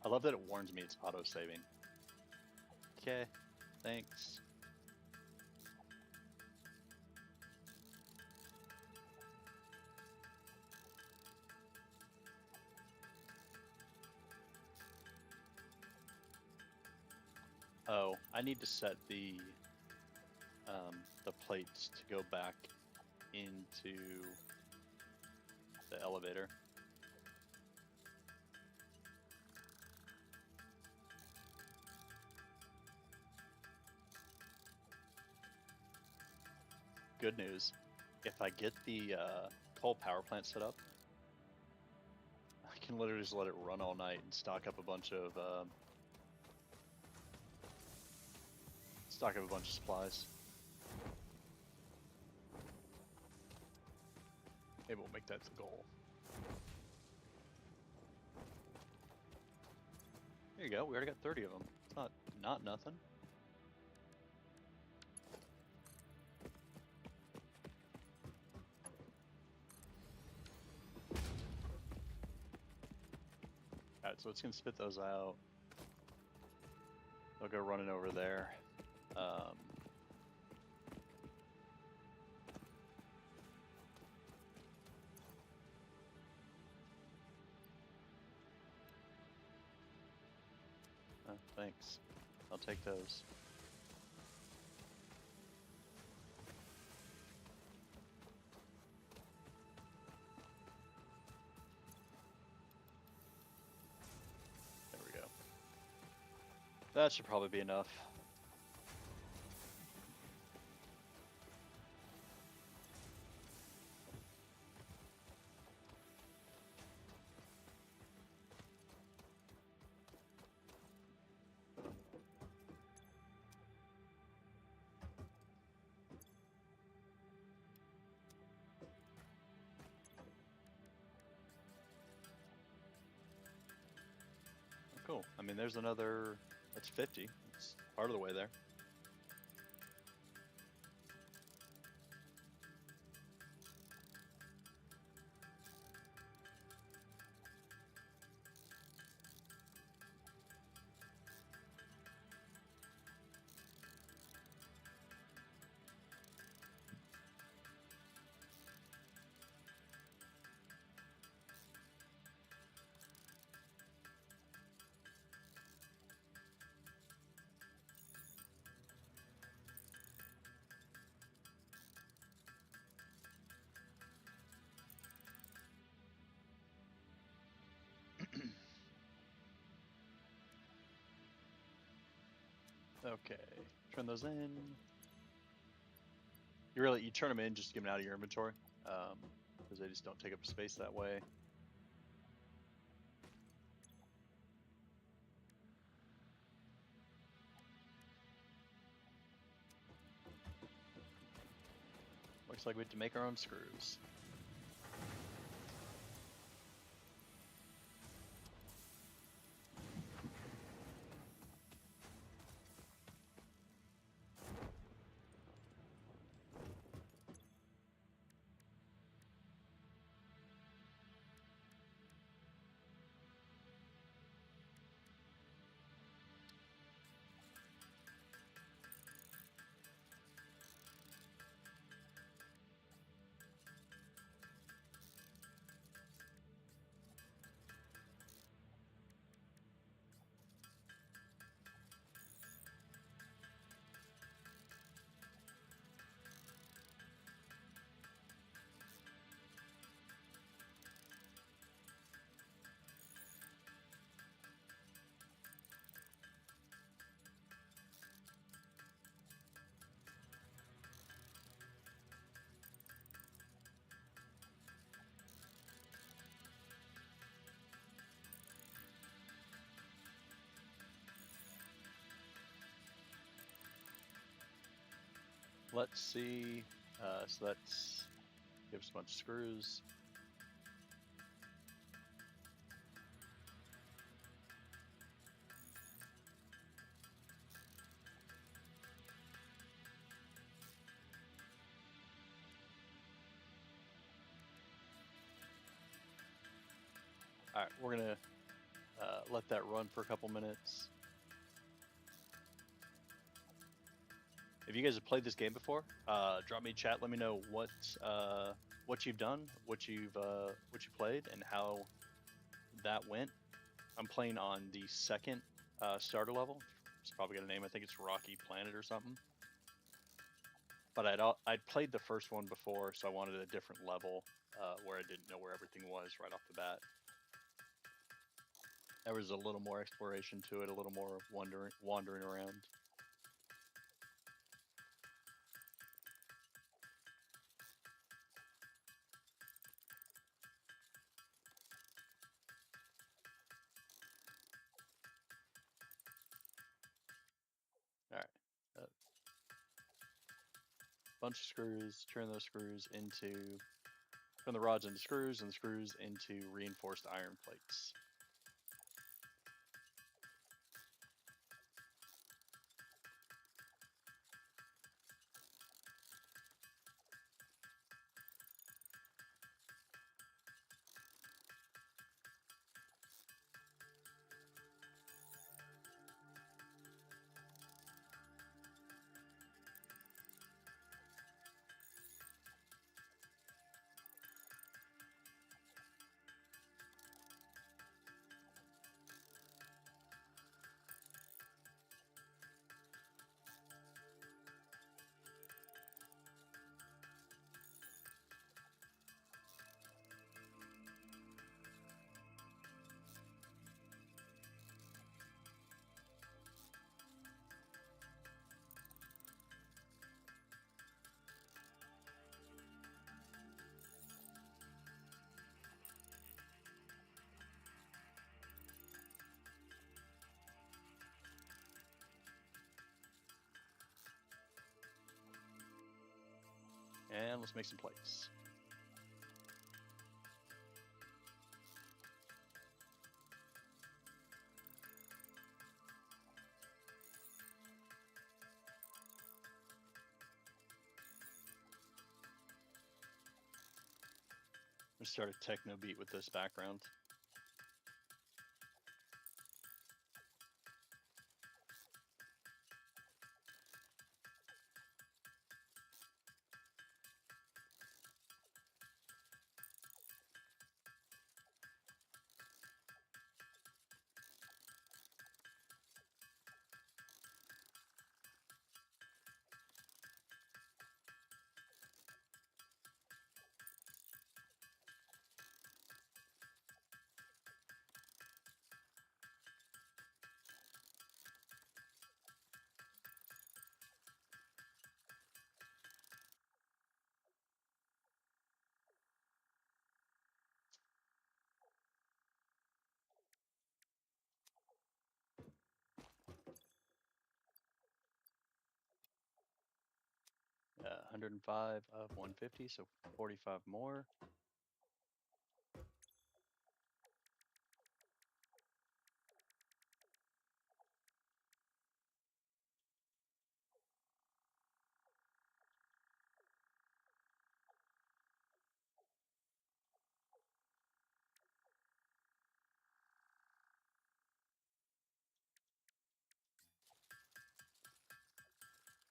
I love that it warns me it's auto-saving. Okay, thanks. Oh, I need to set the plates to go back into the elevator. Good news, if I get the coal power plant set up, I can literally just let it run all night and stock up a bunch of supplies. Maybe we'll make that the goal. There you go. We already got 30 of them. It's not nothing. Alright, so it's gonna spit those out. They'll go running over there. Oh, thanks. I'll take those. There we go. That should probably be enough. Cool. I mean, there's another, that's 50. It's part of the way there. Okay, turn those in. You turn them in just to get them out of your inventory, because they just don't take up space that way. Looks like we have to make our own screws. let's see. So let's give us a bunch of screws. All right, we're gonna let that run for a couple minutes. If you guys have played this game before, drop me a chat. Let me know what you've done, what you played, and how that went. I'm playing on the second starter level. It's probably got a name. I think it's Rocky Planet or something. But I'd played the first one before, so I wanted a different level where I didn't know where everything was right off the bat. There was a little more exploration to it, a little more wandering around. All right. Bunch of screws, turn those screws into, turn the rods into screws and the screws into reinforced iron plates. And let's make some plates. Let's start a techno beat with this background. Yeah, 105 of 150, so 45 more.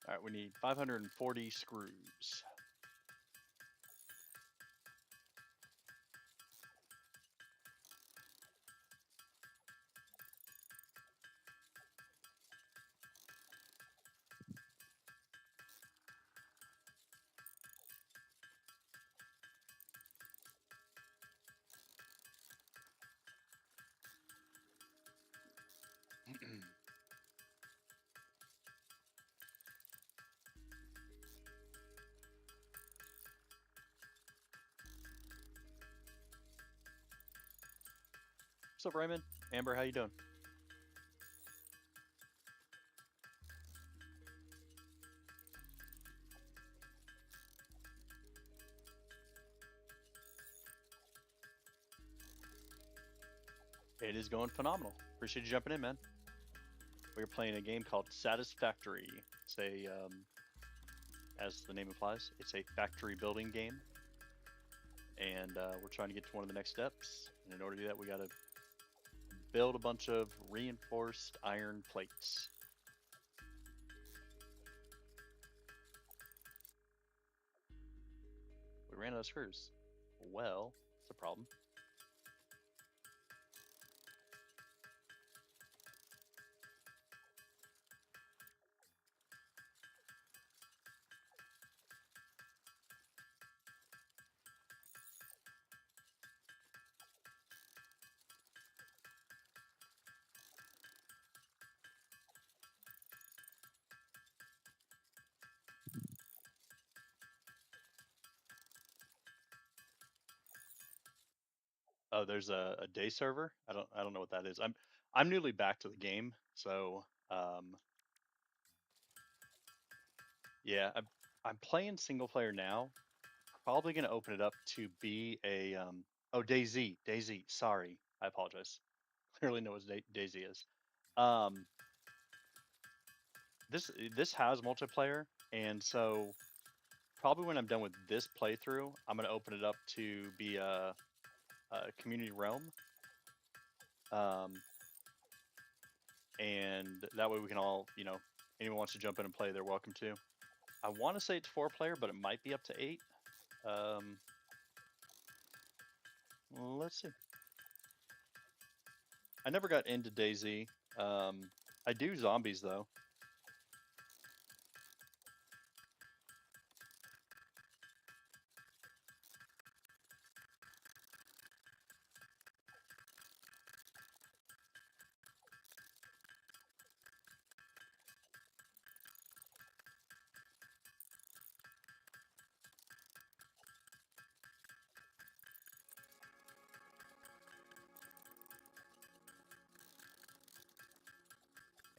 All right, we need 540 screws. What's up, Raymond? Amber, how you doing? It is going phenomenal. Appreciate you jumping in, man. We're playing a game called Satisfactory. It's a, as the name implies, it's a factory building game. And we're trying to get to one of the next steps. And in order to do that, we got to build a bunch of reinforced iron plates. We ran out of screws. Well, it's a problem. Oh, there's a day server. I don't know what that is. I'm newly back to the game, so yeah, I'm playing single player now. Probably gonna open it up to be a oh, Daisy. Sorry, I apologize. Clearly know what Daisy is. Um, this has multiplayer, and so probably when I'm done with this playthrough, I'm gonna open it up to be a community realm. And that way we can all, anyone wants to jump in and play, they're welcome to. I want to say it's 4-player, but it might be up to 8. Let's see. I never got into Daisy. I do zombies though.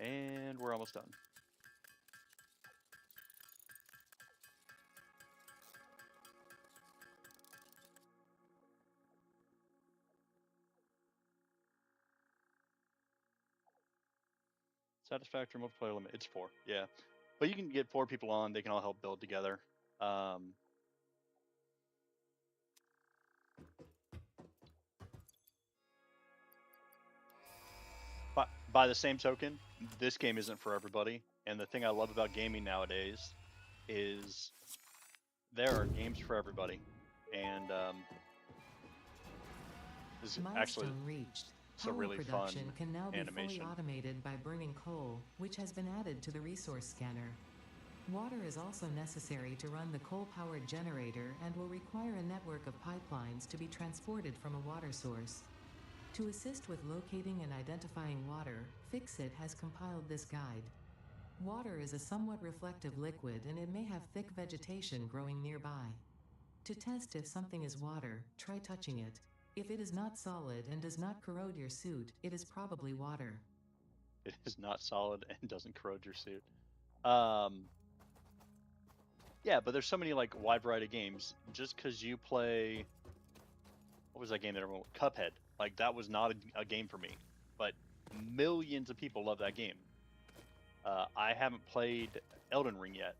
And we're almost done. Satisfactory multiplayer limit. It's 4. Yeah. But you can get 4 people on. They can all help build together. But by the same token, this game isn't for everybody. And the thing I love about gaming nowadays is there are games for everybody. And this is actually Milestone reached. it's a Power really production fun can now be fully animation. automated by burning coal, which has been added to the resource scanner. Water is also necessary to run the coal-powered generator and will require a network of pipelines to be transported from a water source. To assist with locating and identifying water, Fixit has compiled this guide. Water is a somewhat reflective liquid and it may have thick vegetation growing nearby. To test if something is water, try touching it. If it is not solid and does not corrode your suit, it is probably water. It is not solid and doesn't corrode your suit. Yeah, but there's so many like wide variety of games. Just because you play, what was that game that everyone? Cuphead. Like that was not a game for me, but millions of people love that game. I haven't played Elden Ring yet.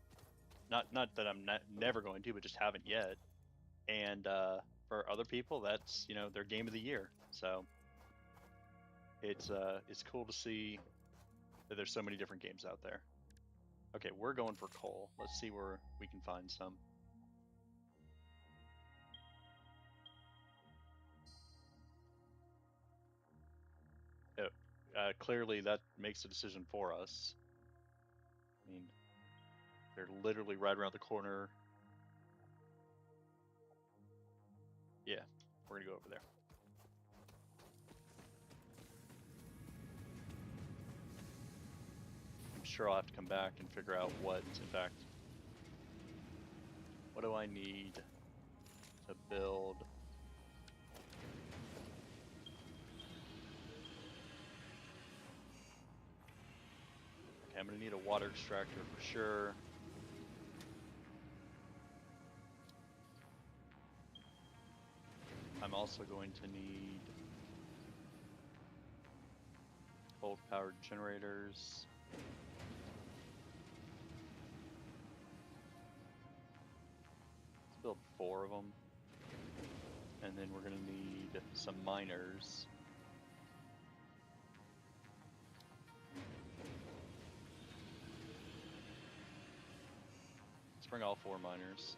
Not that I'm never going to, but just haven't yet. And for other people, that's their game of the year. So it's cool to see that there's so many different games out there. Okay, we're going for coal. Let's see where we can find some. Oh, clearly that makes a decision for us. I mean, they're literally right around the corner. Yeah, we're gonna go over there. I'm sure I'll have to come back and figure out what, in fact, what do I need to build? Okay, I'm gonna need a water extractor for sure. I'm also going to need coal-powered generators. Let's build 4 of them. And then we're going to need some miners. Let's bring all 4 miners.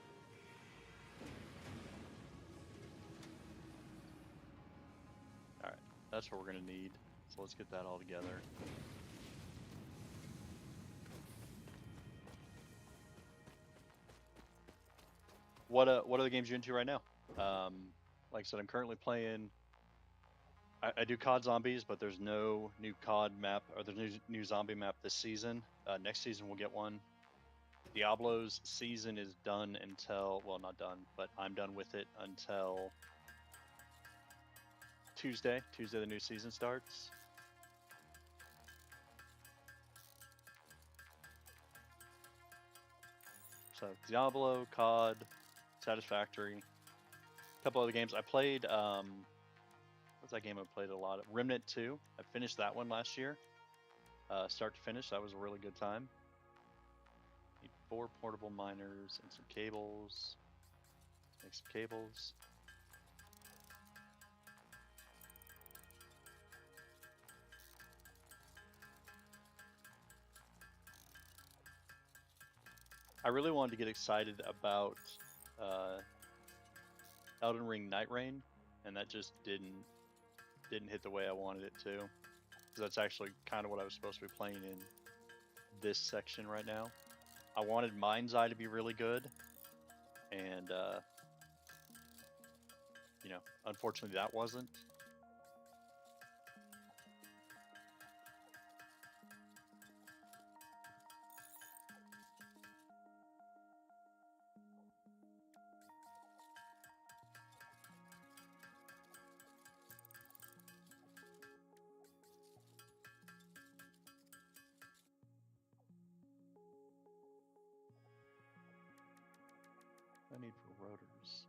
Alright, that's what we're going to need. So let's get that all together. What are the games you're into right now? Like I said, I'm currently playing. I do COD Zombies, but there's no new COD map, or there's no new zombie map this season. Next season we'll get one. Diablo's season is done until, well, not done, but I'm done with it until Tuesday. Tuesday the new season starts. So Diablo, COD, Satisfactory, a couple other games. I played, what's that game I played a lot of? Remnant 2. I finished that one last year. Start to finish, that was a really good time. Need 4 portable miners and some cables. Make some cables. I really wanted to get excited about Elden Ring Night Rain, and that just didn't hit the way I wanted it to. Because that's actually kind of what I was supposed to be playing in this section right now. I wanted Mind's Eye to be really good, and you know, unfortunately that wasn't. I need for rotors.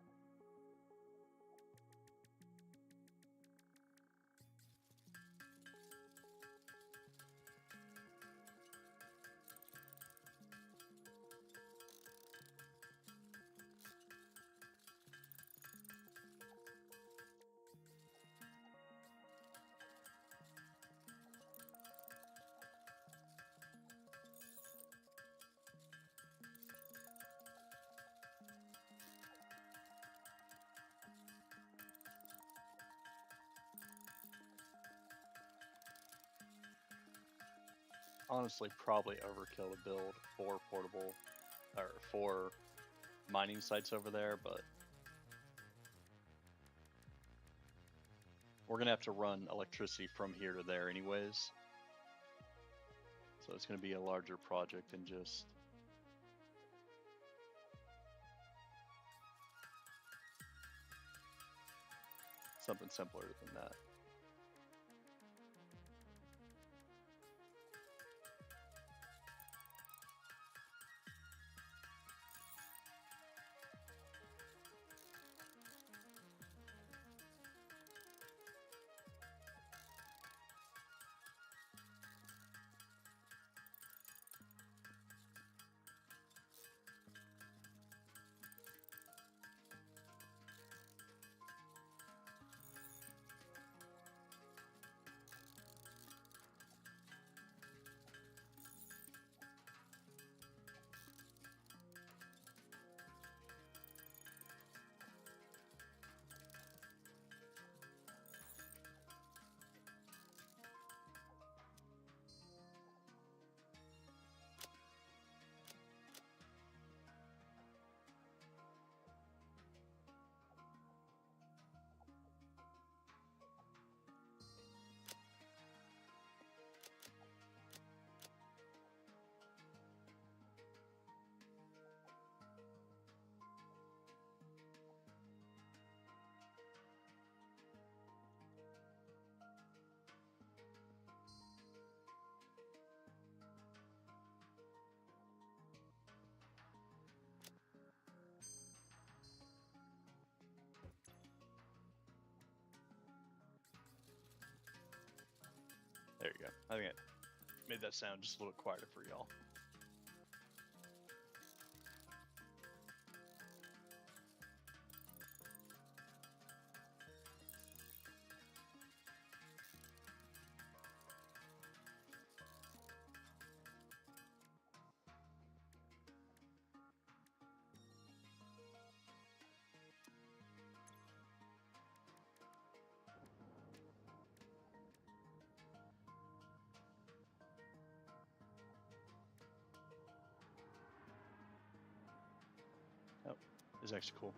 Honestly, probably overkill to build 4 portable or 4 mining sites over there, but we're gonna have to run electricity from here to there anyways. So it's gonna be a larger project than just something simpler than that. There you go. I think I made that sound just a little quieter for y'all. Oh, it's actually cool.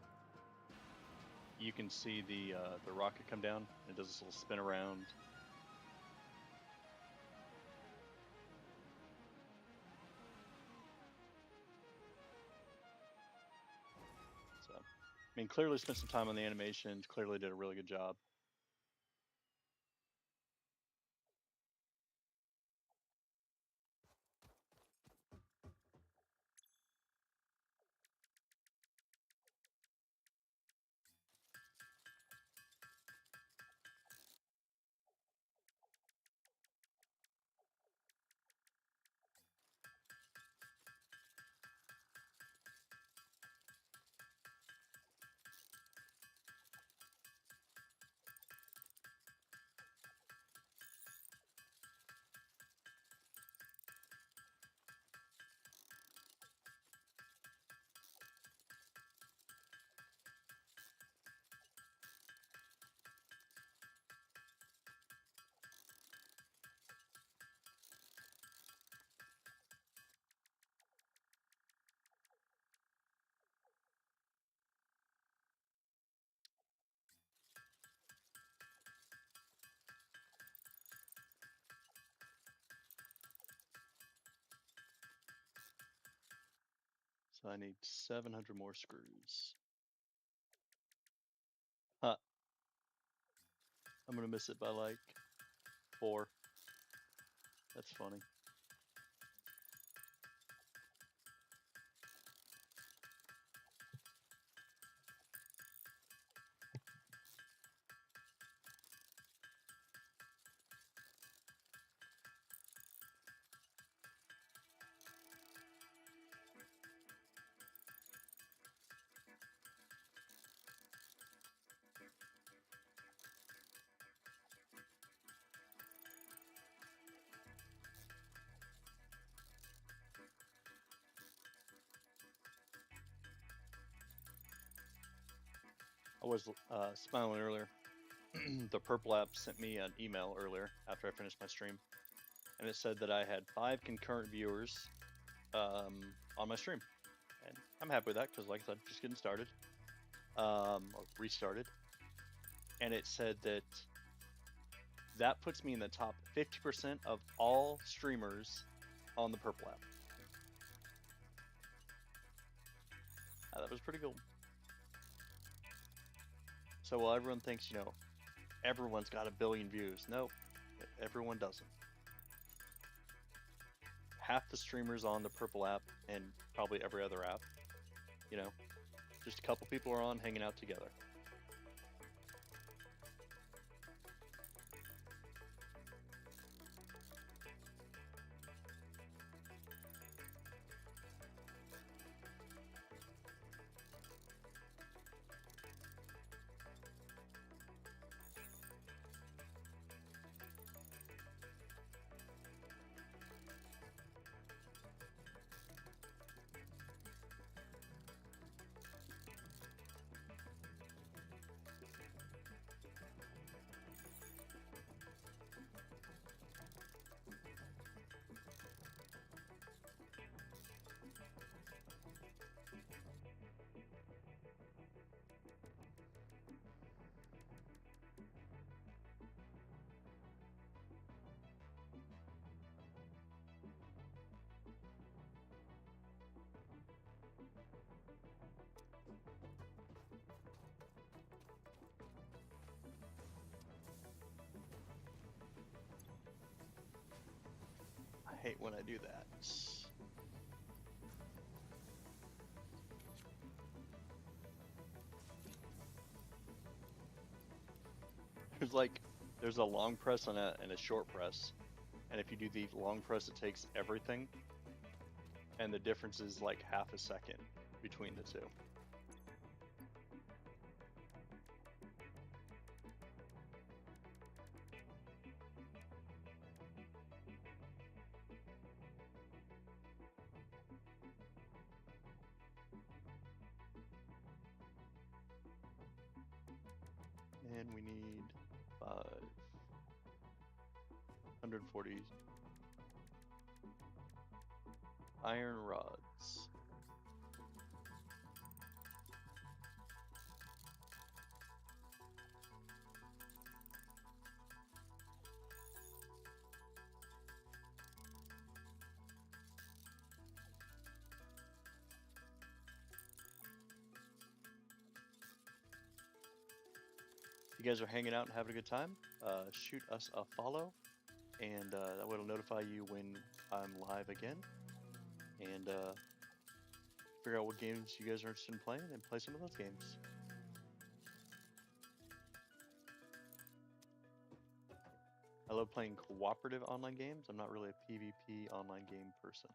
You can see the rocket come down. It does this little spin around. So, I mean, clearly spent some time on the animation. Clearly did a really good job. So I need 700 more screws. Huh. I'm gonna miss it by like 4. That's funny. I was smiling earlier. The Purple app sent me an email earlier after I finished my stream, and it said that I had 5 concurrent viewers on my stream, and I'm happy with that because, like I said, just getting started, or restarted, and it said that that puts me in the top 50% of all streamers on the Purple app. That was pretty cool. So while everyone thinks, everyone's got a billion views, nope, everyone doesn't. Half the streamers on the Purple app and probably every other app, just a couple people are on hanging out together. I hate when I do that. There's a long press and a short press, And if you do the long press, it takes everything, and the difference is like half a second between the two. And we need 140 iron rods. If you guys are hanging out and having a good time, shoot us a follow, and that will notify you when I'm live again. And figure out what games you guys are interested in playing and play some of those games. I love playing cooperative online games. I'm not really a PvP online game person.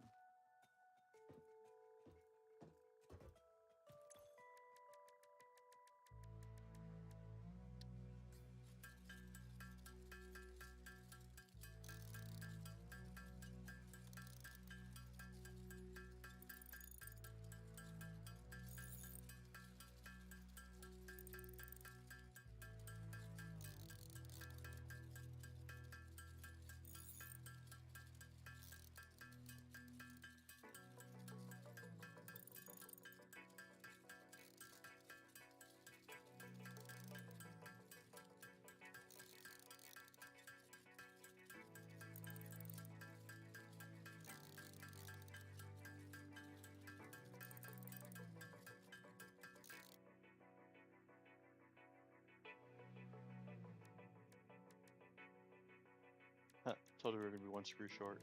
Told you we were gonna be one screw short.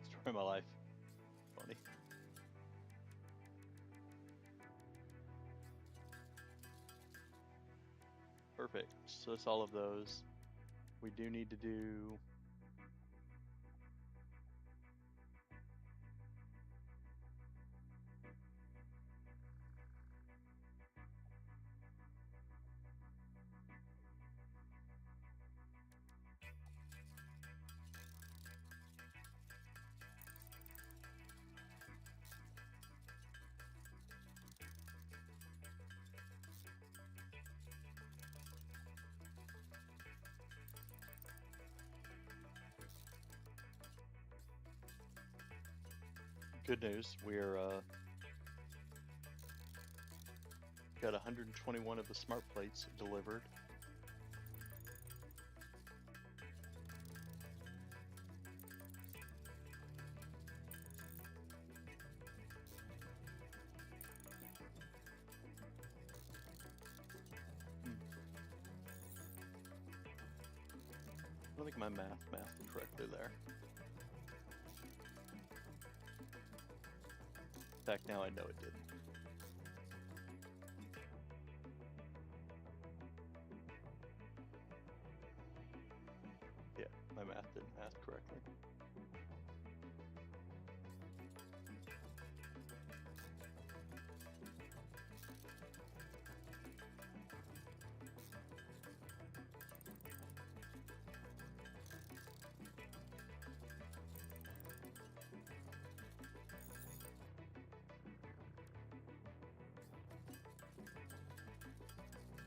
Story of my life. Funny. Perfect. So that's all of those. We do need to do good news. We're got 121 of the smart plates delivered. I don't think my mathed correctly there. In fact, now I know it didn't. Yeah, my math didn't math correctly.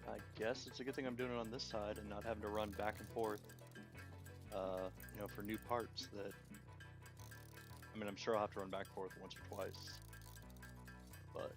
I guess it's a good thing I'm doing it on this side and not having to run back and forth, you know, for new parts that, I mean, I'm sure I'll have to run back and forth once or twice, but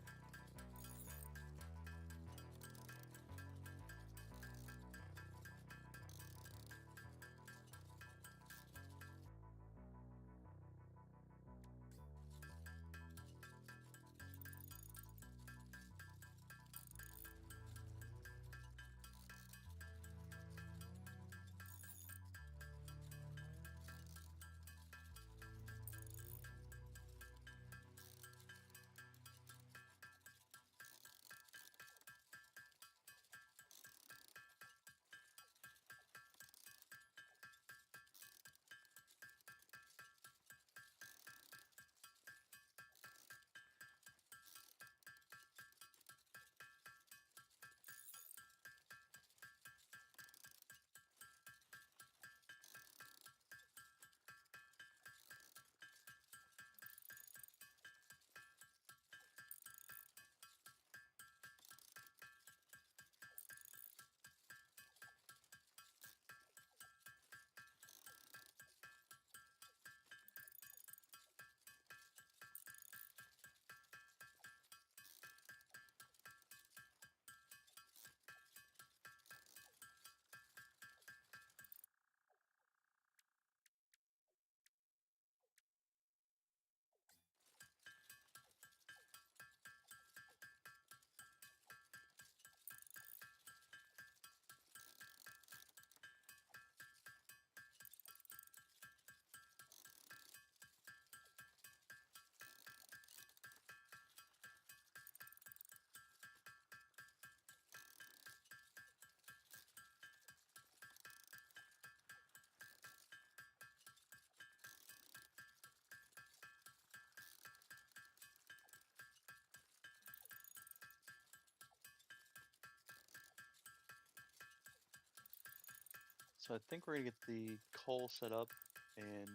So I think we're gonna get the coal set up, and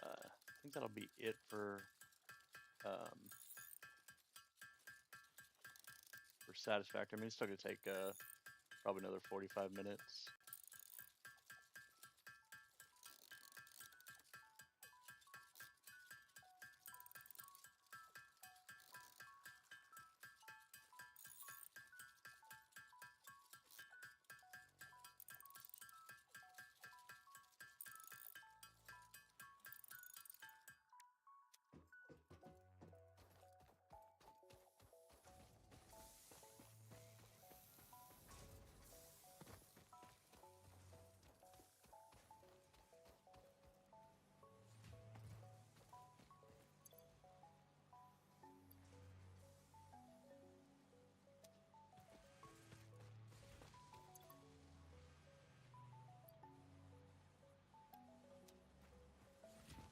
I think that'll be it for Satisfactory. I mean, it's still gonna take probably another 45 minutes.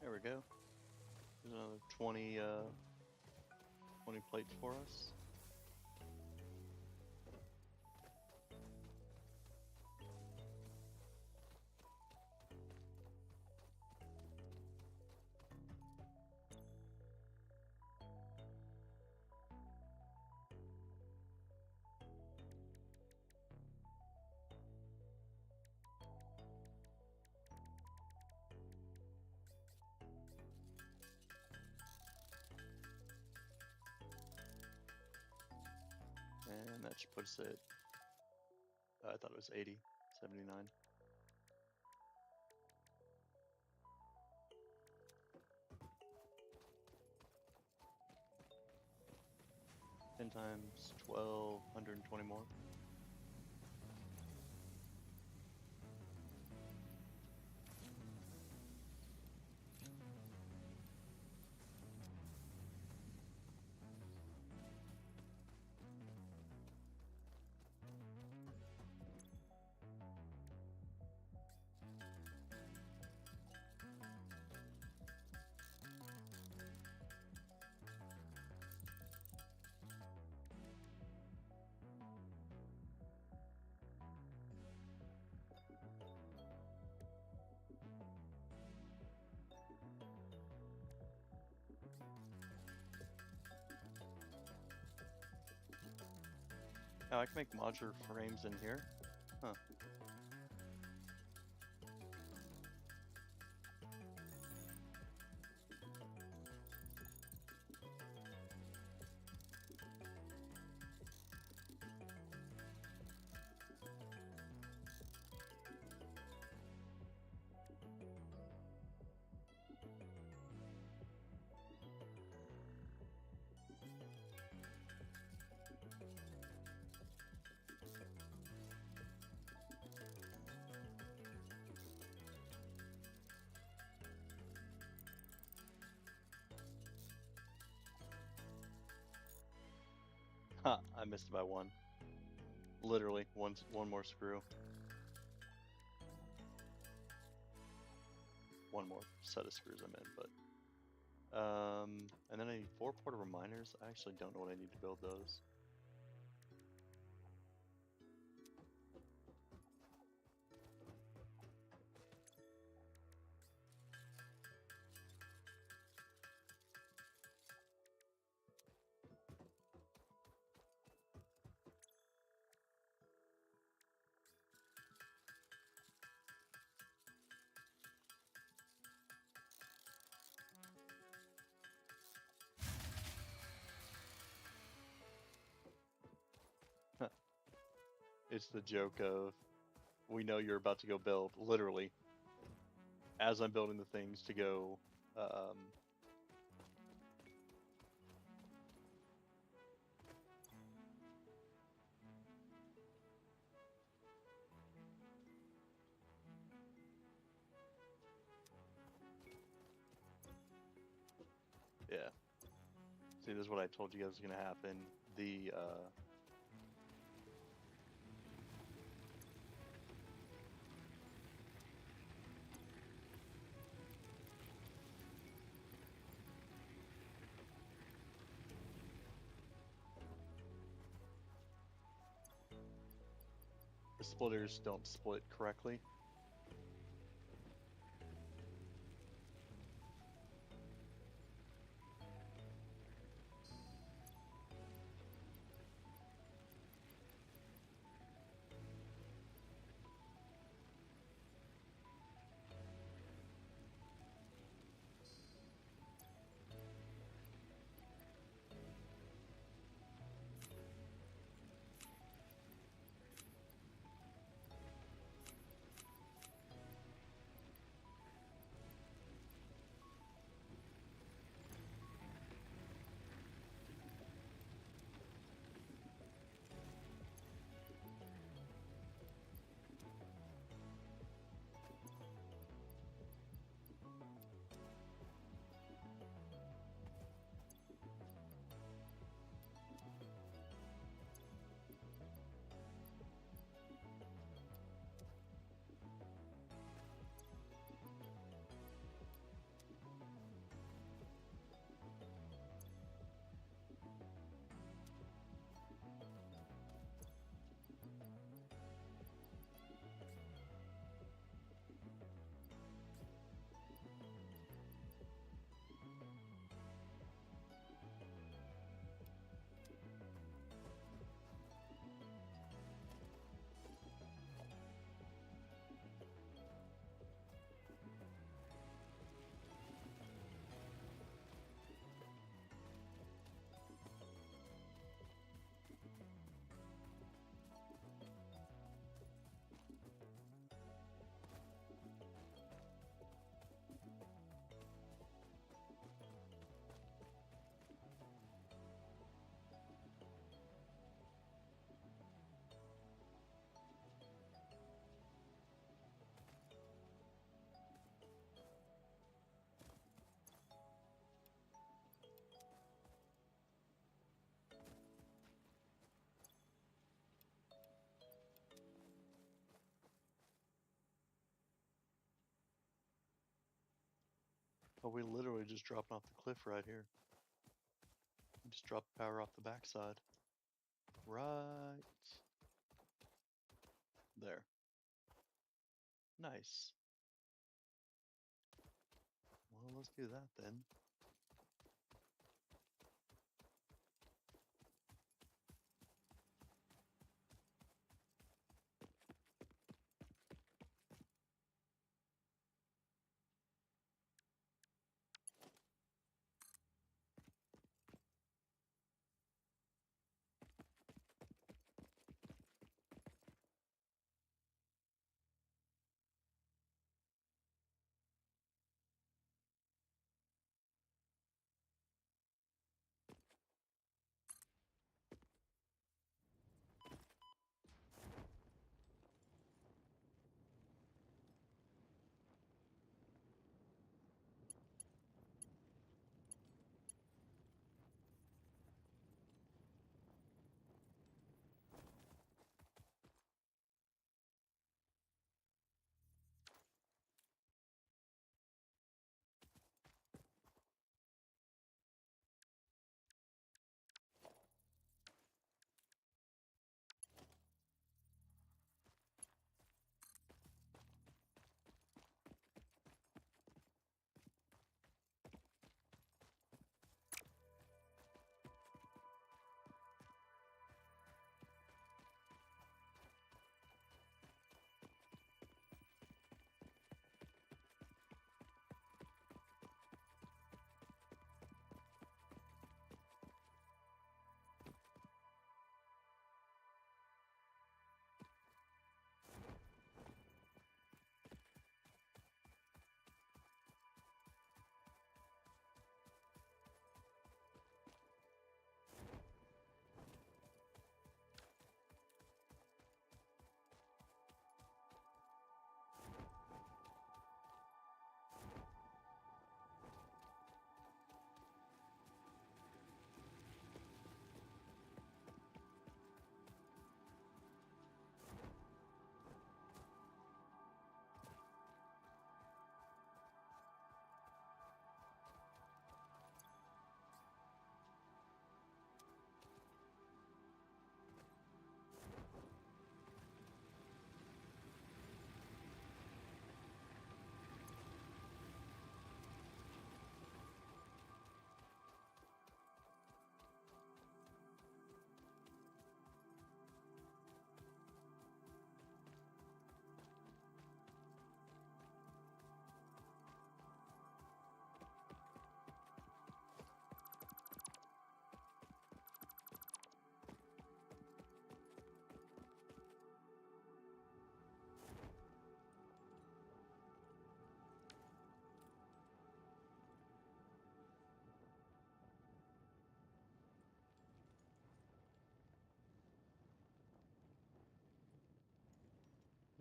There we go. There's another 20 plates for us. And that should put us at, I thought it was 80, 79. Ten times 12, 120 more. Oh, I can make modular frames in here. Huh. Ha, I missed by one. Literally, one more screw. One more set of screws I'm in, but and then I need 4 portable miners. I actually don't know what I need to build those. It's the joke of, we know you're about to go build, literally, as I'm building the things to go, yeah. See, this is what I told you guys was gonna happen. The, splitters don't split correctly. Oh, we literally just dropped off the cliff right here. We just dropped the power off the backside. Right there. Nice. Well, let's do that then.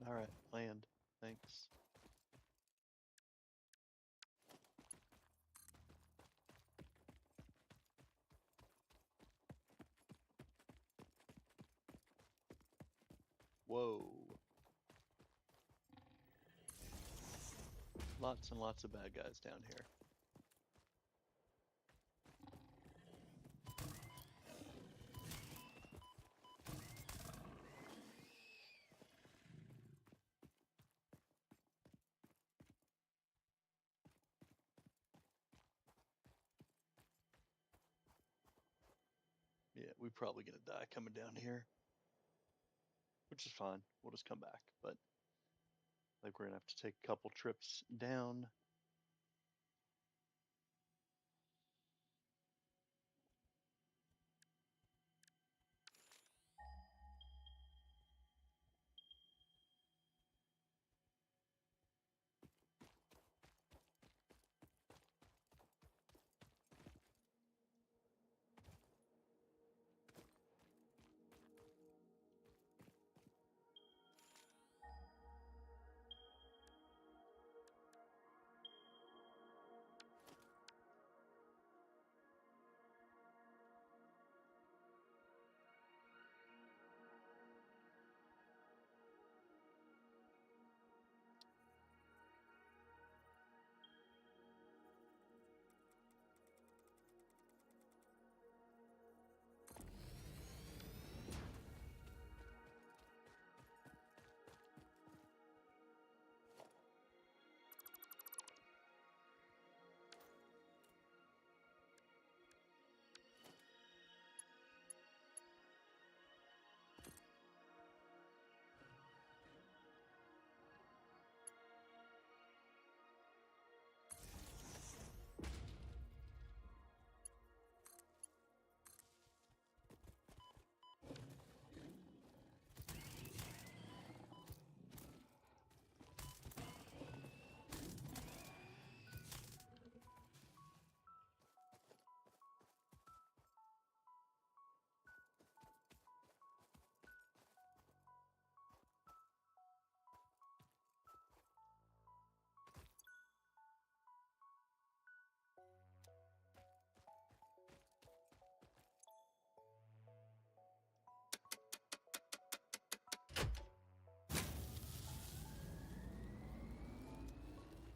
All right, land. Thanks. Whoa. Lots and lots of bad guys down here. Yeah, we're probably gonna die coming down here, which is fine. We'll just come back, but like we're gonna have to take a couple trips down.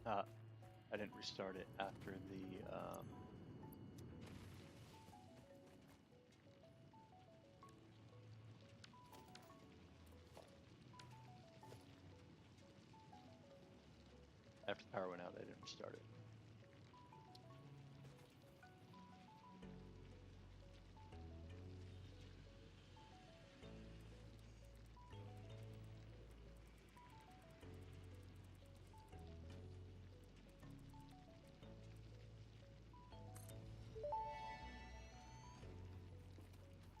Uh, I didn't restart it after the power went out. I didn't restart it.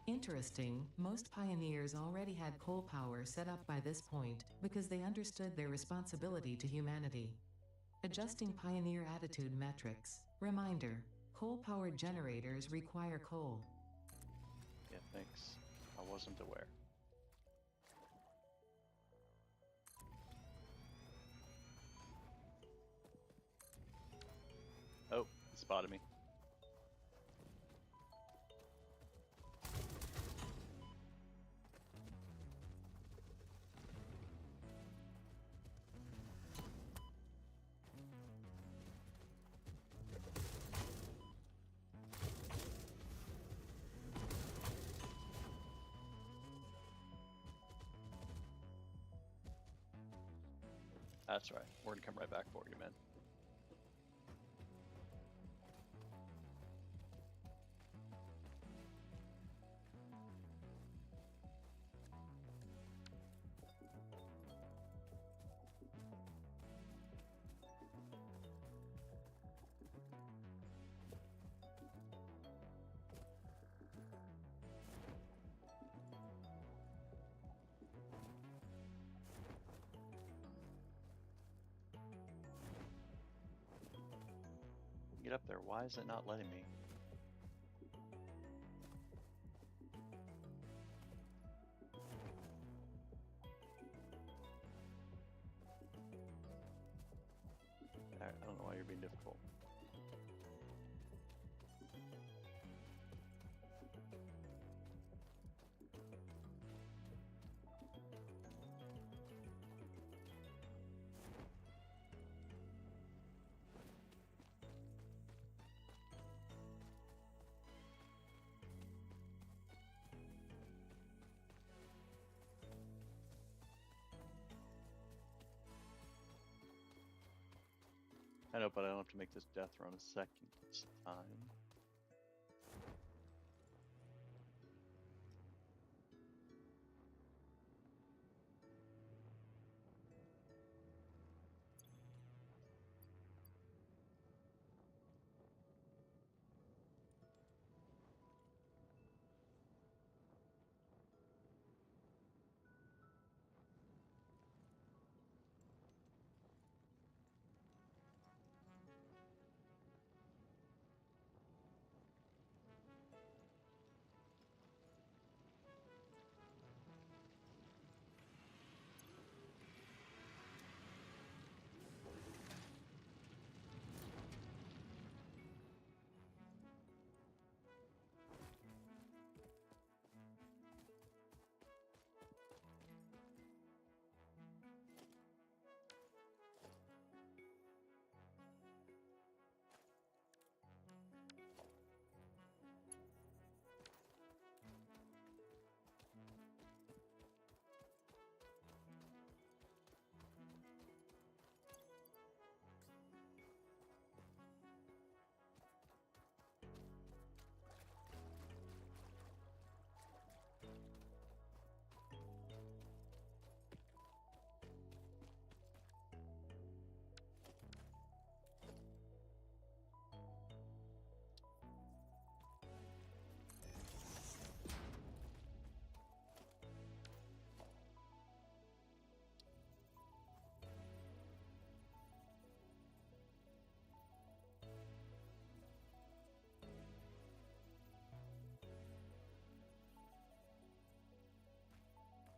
Interesting, most pioneers already had coal power set up by this point because they understood their responsibility to humanity. Adjusting pioneer attitude metrics. Reminder, coal-powered generators require coal. Yeah, thanks. I wasn't aware. Oh, he spotted me. That's right. We're gonna come right back for you, man. Get up there. Why is it not letting me? difficult. I know, but I don't have to make this death run a second time.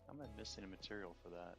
How am I missing a material for that?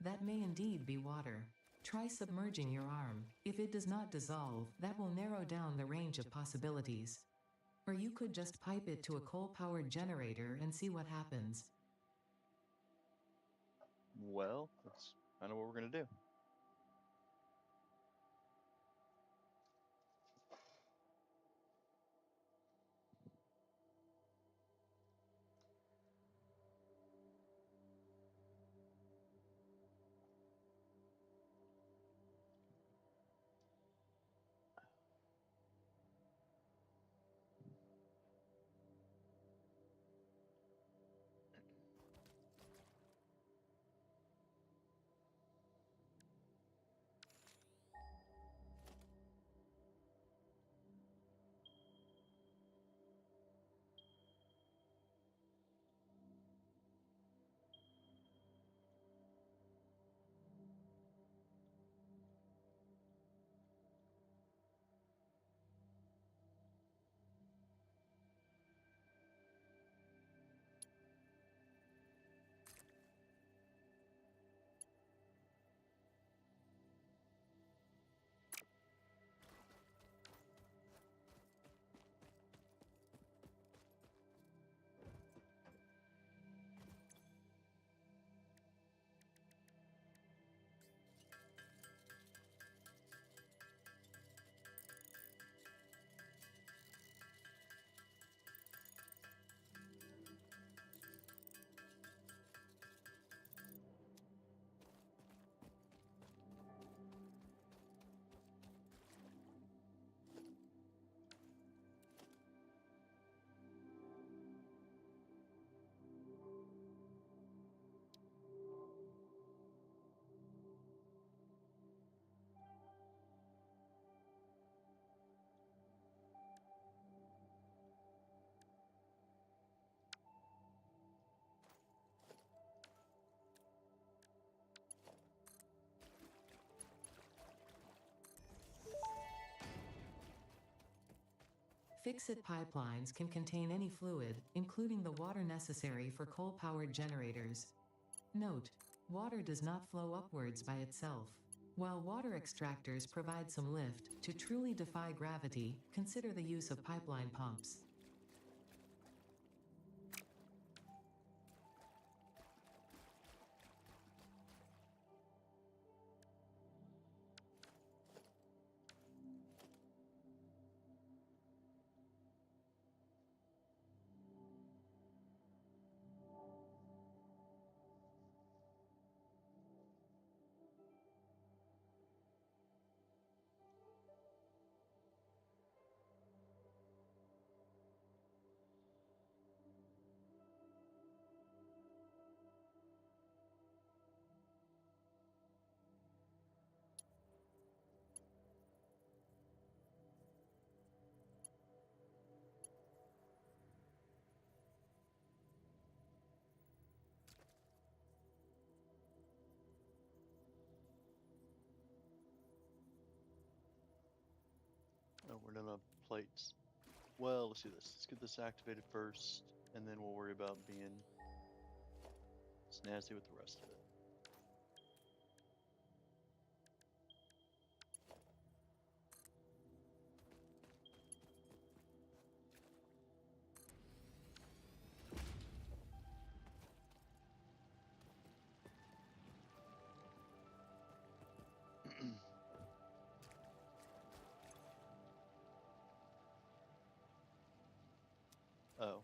That may indeed be water. Try submerging your arm. If it does not dissolve, that will narrow down the range of possibilities. Or you could just pipe it to a coal-powered generator and see what happens. Well, that's kind of what we're going to do. Fix-it pipelines can contain any fluid, including the water necessary for coal-powered generators. Note: water does not flow upwards by itself. While water extractors provide some lift, to truly defy gravity, consider the use of pipeline pumps. Oh, we're done on plates. Well, let's do this. Let's get this activated first, and then we'll worry about being snazzy with the rest of it. Oh.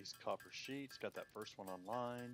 these copper sheets. Got that first one online.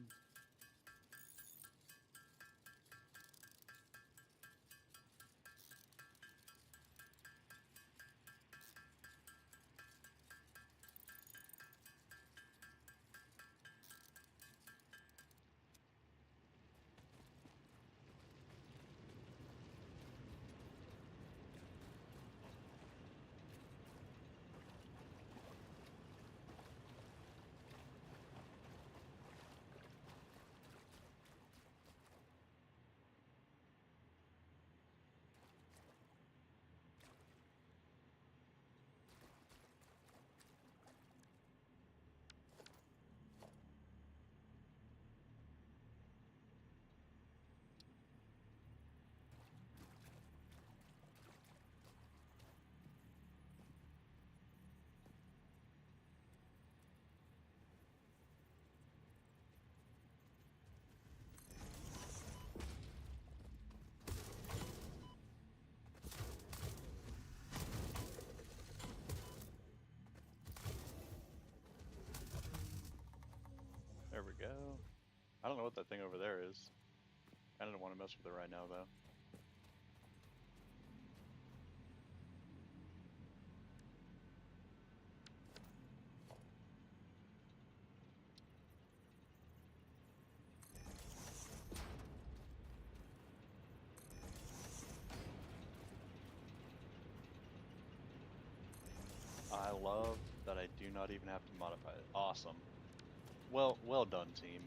There we go. I don't know what that thing over there is. I don't want to mess with it right now, though. I love that I do not even have to modify it. Awesome. Well done, team.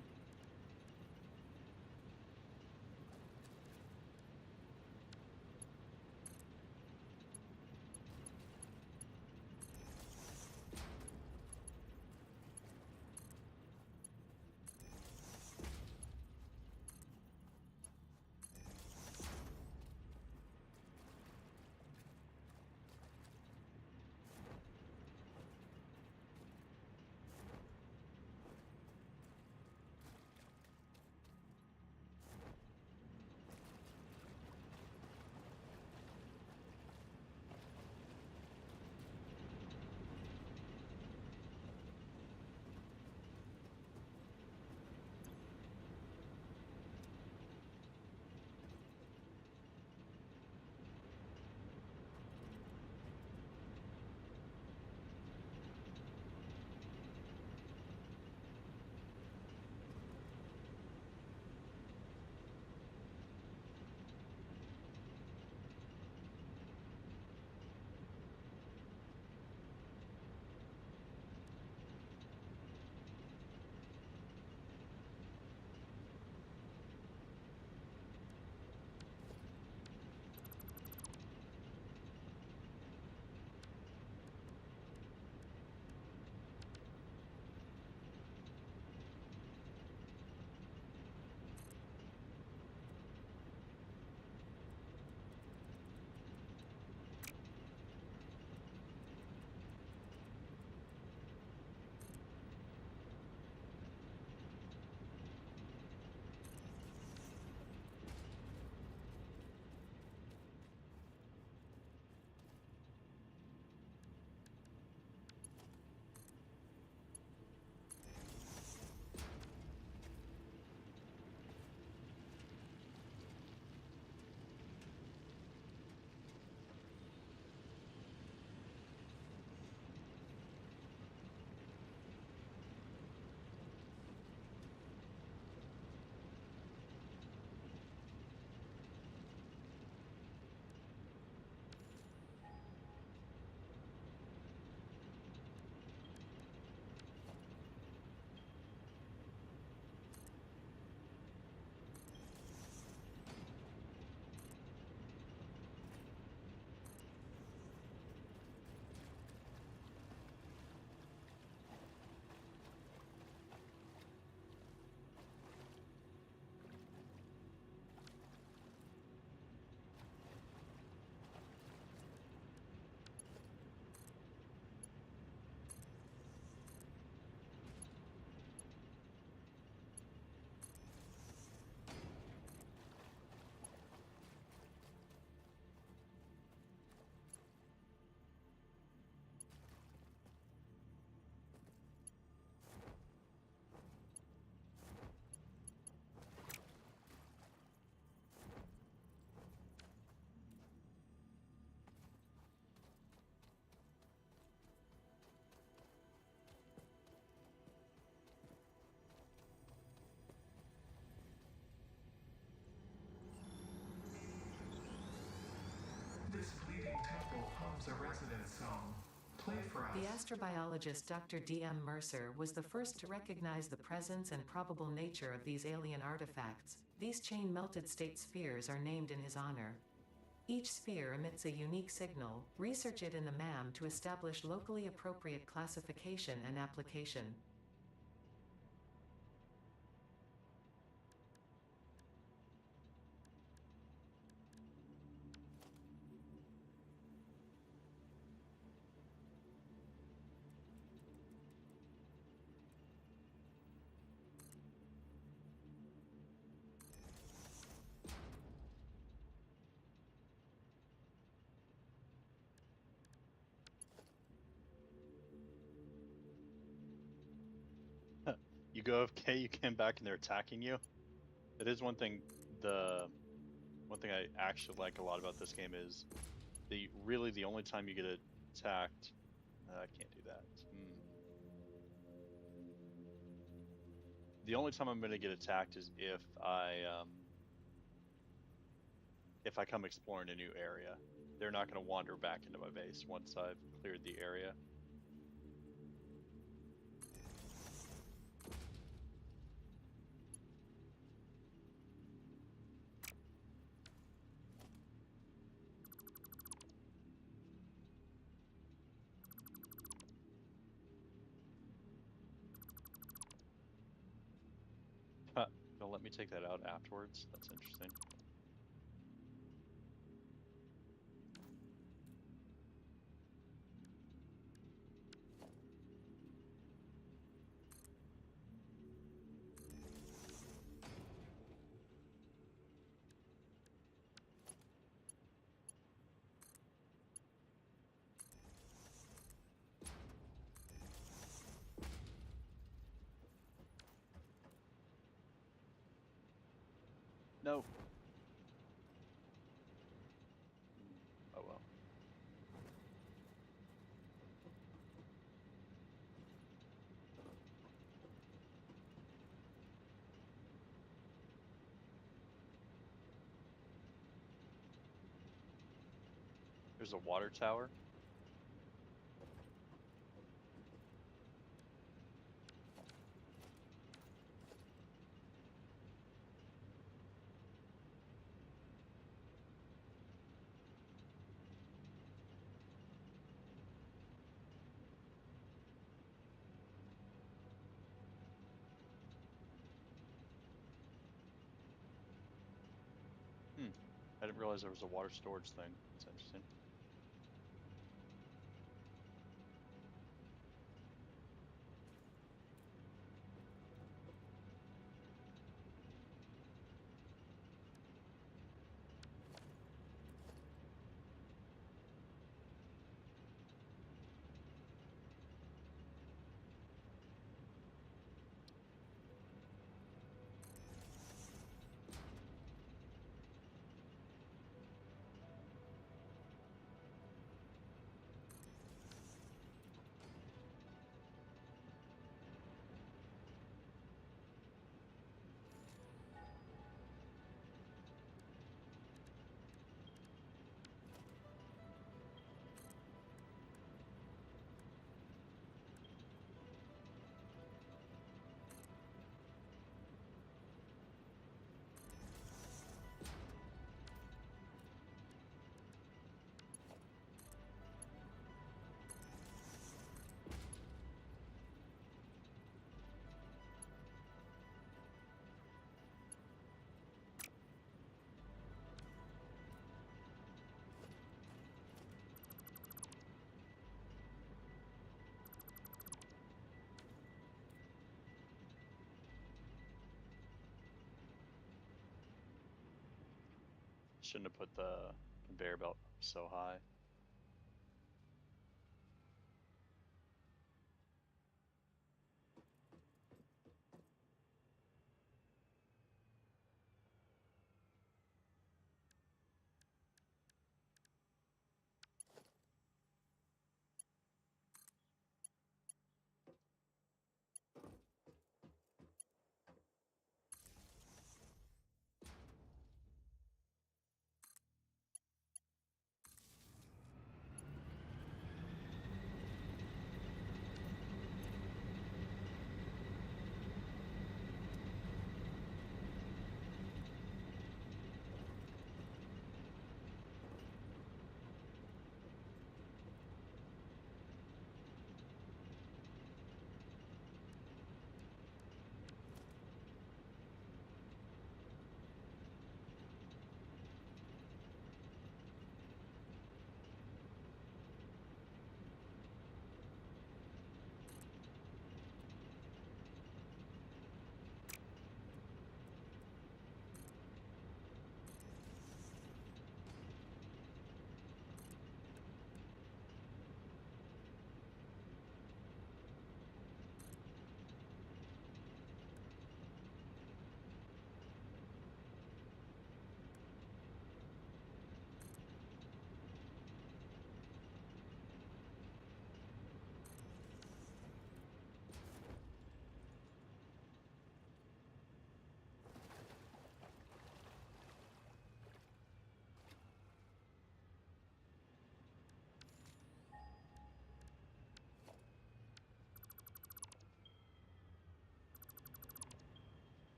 a residence home. Play for us. The astrobiologist Dr. D.M. Mercer was the first to recognize the presence and probable nature of these alien artifacts. These chain-melted state spheres are named in his honor. Each sphere emits a unique signal. Research it in the MAM to establish locally appropriate classification and application. You go AFK, you came back and they're attacking you. It is one thing. The one thing I actually like a lot about this game is the only time you get attacked. I can't do that. The only time I'm going to get attacked is if I come exploring a new area. They're not going to wander back into my base once I've cleared the area. They'll let me take that out afterwards. That's interesting. No. Oh well. There's a water tower. I didn't realize there was a water storage thing. That's interesting. Shouldn't have put the conveyor belt so high.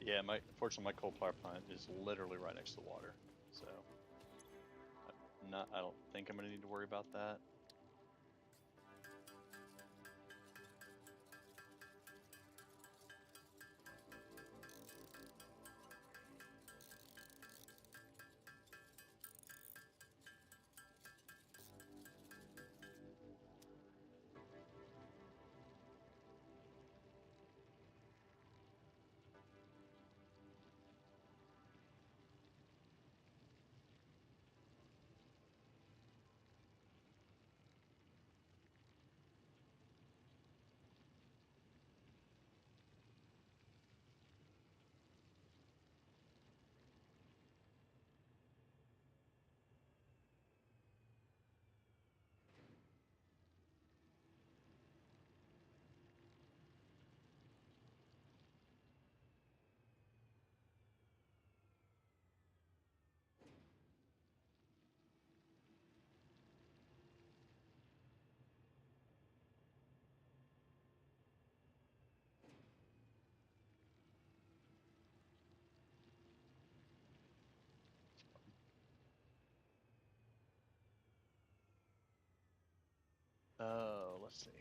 Yeah, my fortunately my coal power plant is literally right next to the water, so not. I don't think I'm gonna need to worry about that. Oh, let's see.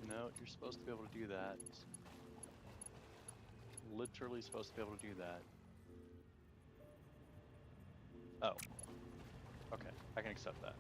No, you're supposed to be able to do that. Literally supposed to be able to do that. Oh, okay. I can accept that.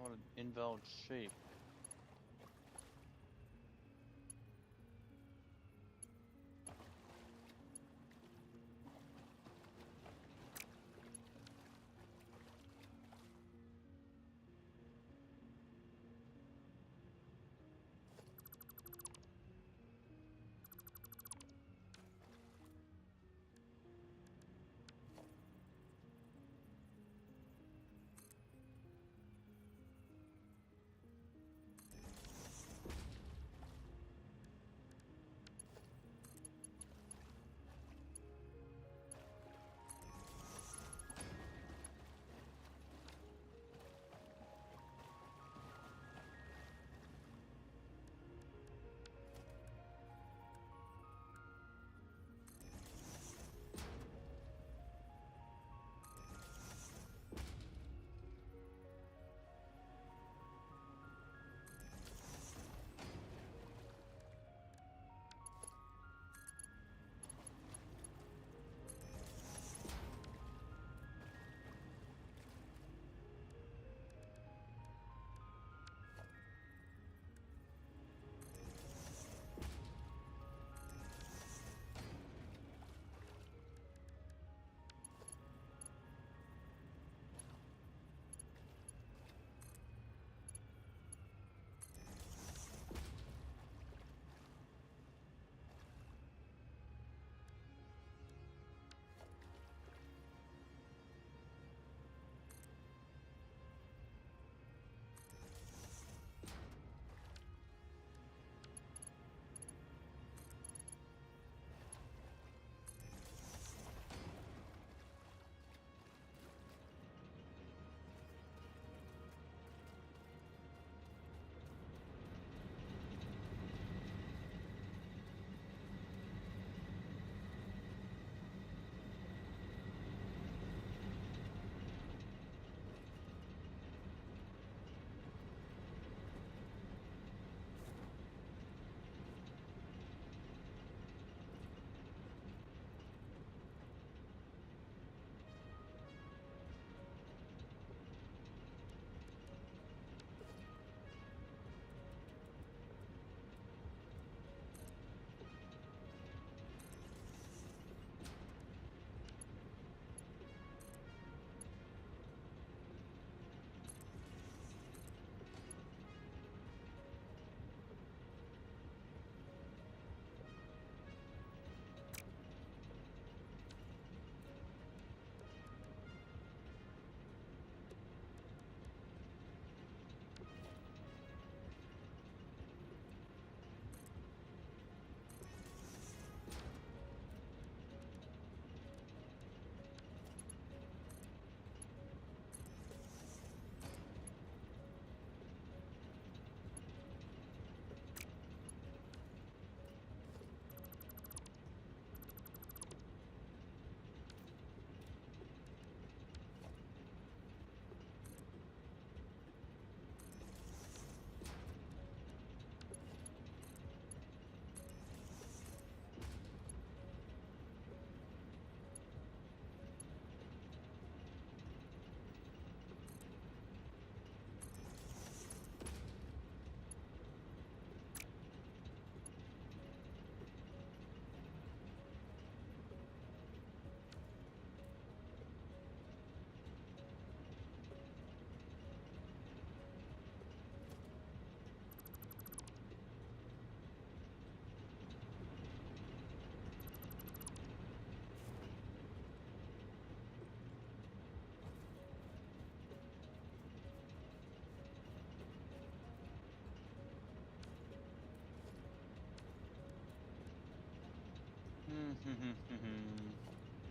on an invalid shape.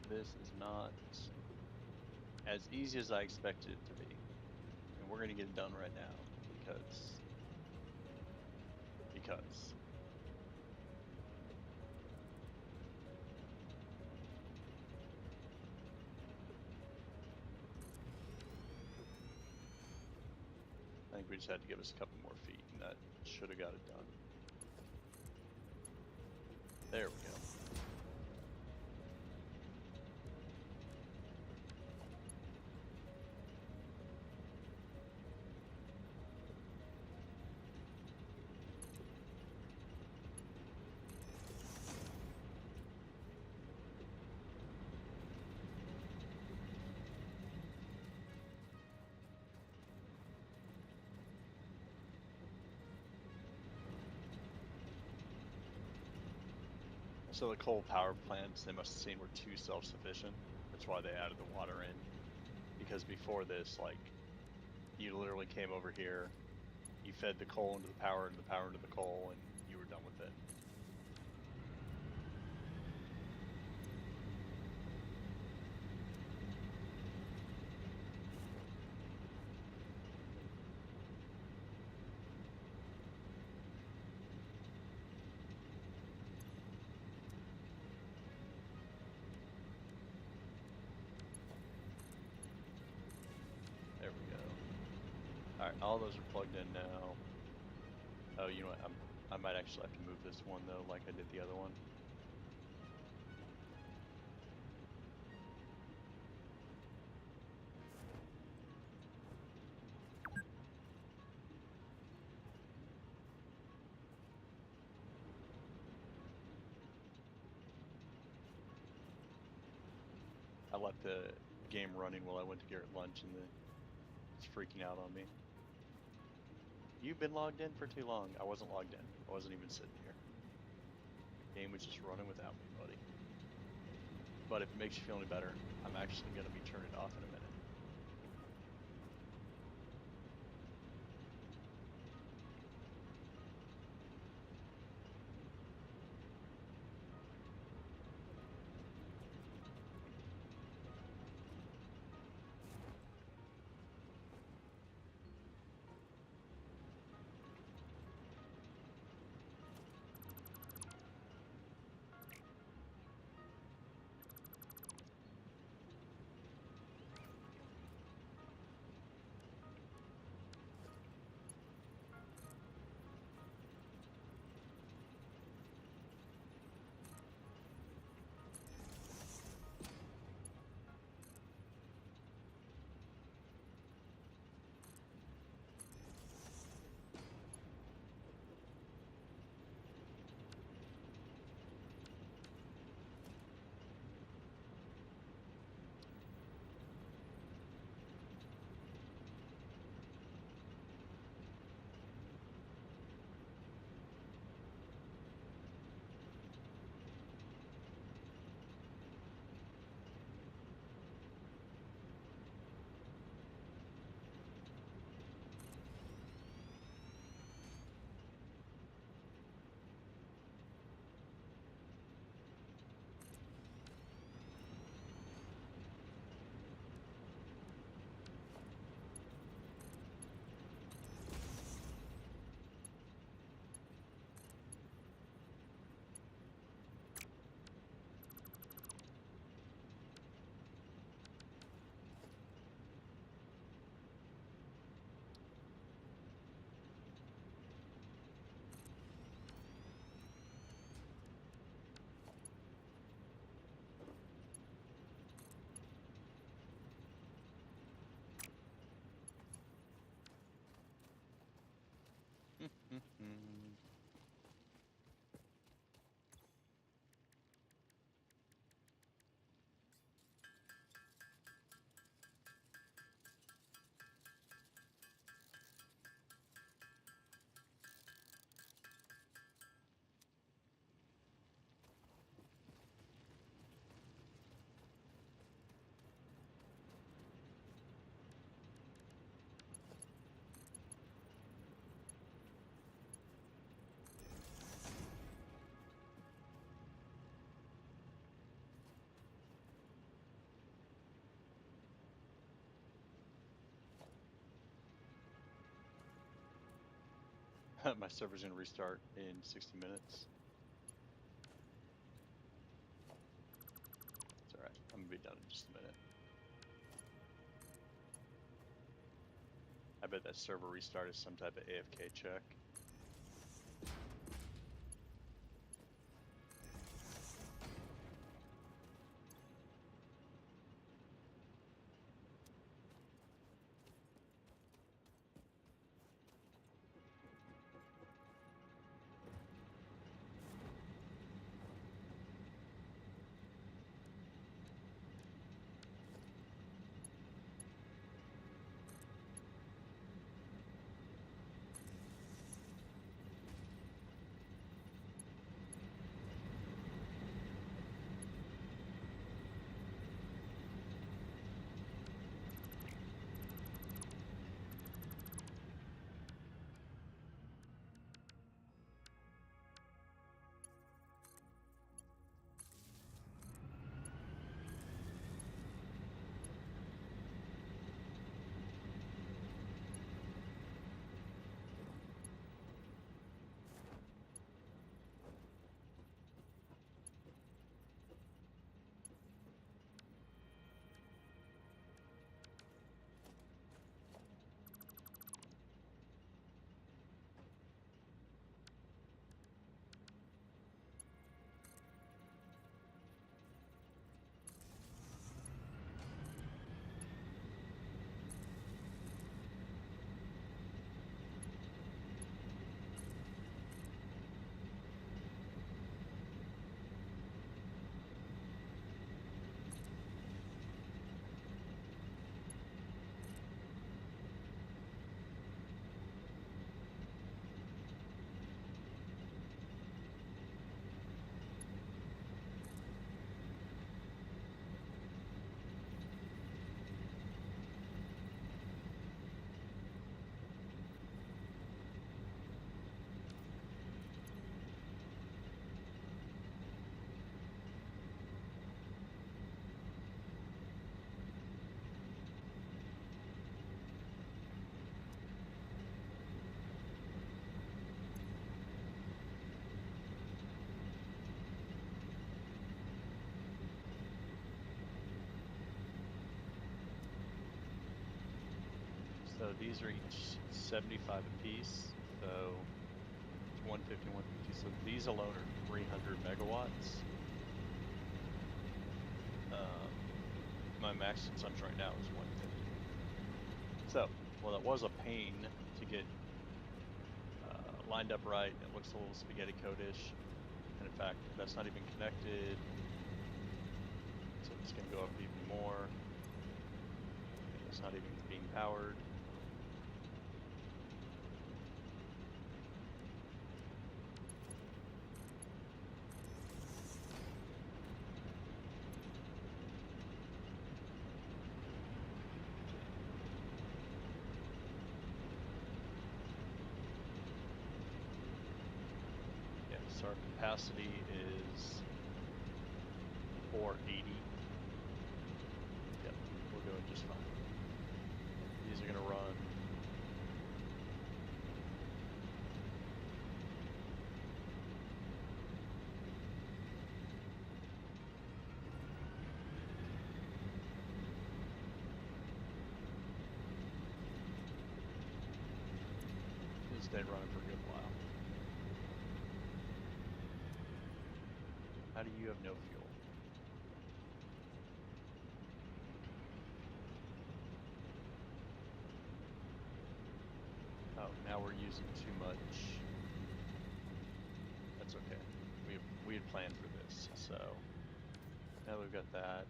This is not as easy as I expected it to be. And we're going to get it done right now because I think we just had to give us a couple more feet, and that should have got it done. There we go. So the coal power plants, they must have seen were too self-sufficient. That's why they added the water in. Because before this, like, you literally came over here, you fed the coal into the power and the power into the coal, and you were done with it. There we go. All right, all those are plugged in now. Oh, you know what? I might actually have to move this one though, like I did the other one. I left the game running while I went to get lunch, and it's freaking out on me. You've been logged in for too long. I wasn't logged in. I wasn't even sitting here. Game was just running without me, buddy. But if it makes you feel any better, I'm actually going to be turning it off in a minute. My server's going to restart in 60 minutes. It's all right. I'm going to be done in just a minute. I bet that server restart is some type of AFK check. So these are each 75 a piece. So it's 150, 150. So these alone are 300 megawatts. My max consumption right now is 150. So, well, that was a pain to get lined up right. It looks a little spaghetti code-ish. And in fact, that's not even connected. So it's going to go up even more. And it's not even being powered. Yeah, so our capacity is 480. Yep, we're doing just fine. These are going to run. These stay running for a good while. How do you have no fuel? Oh, now we're using too much. That's okay. We had planned for this, so now we've got that.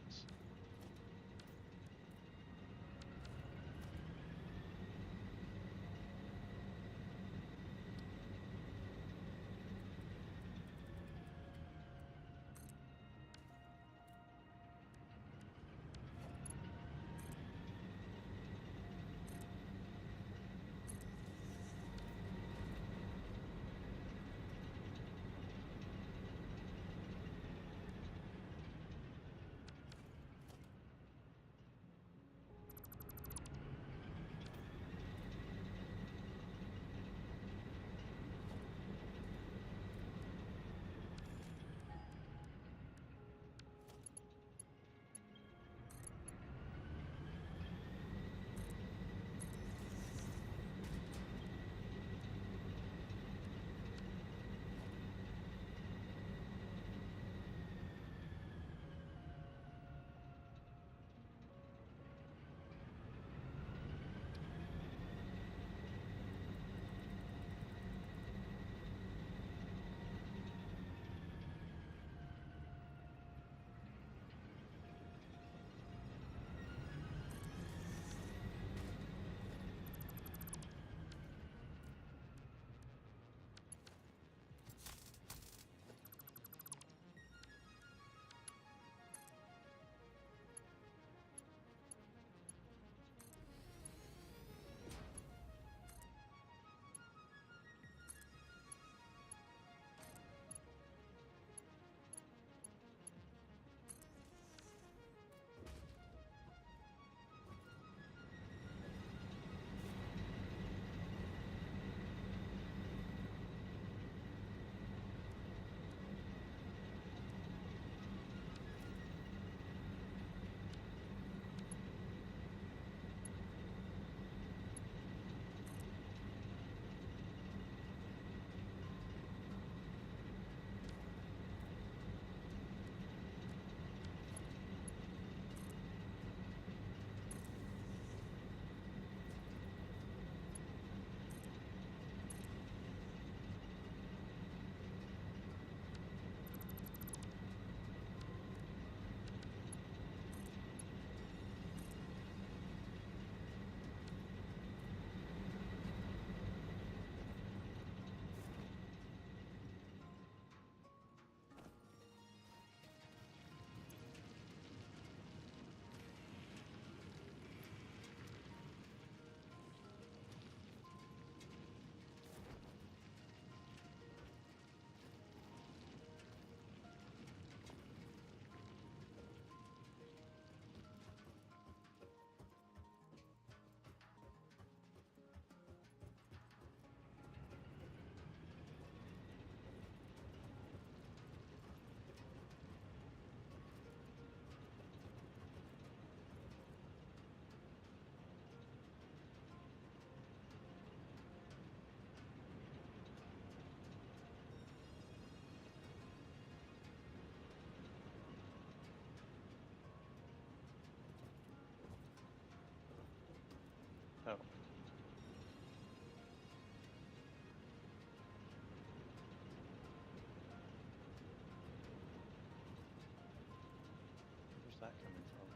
Oh, where's that coming from?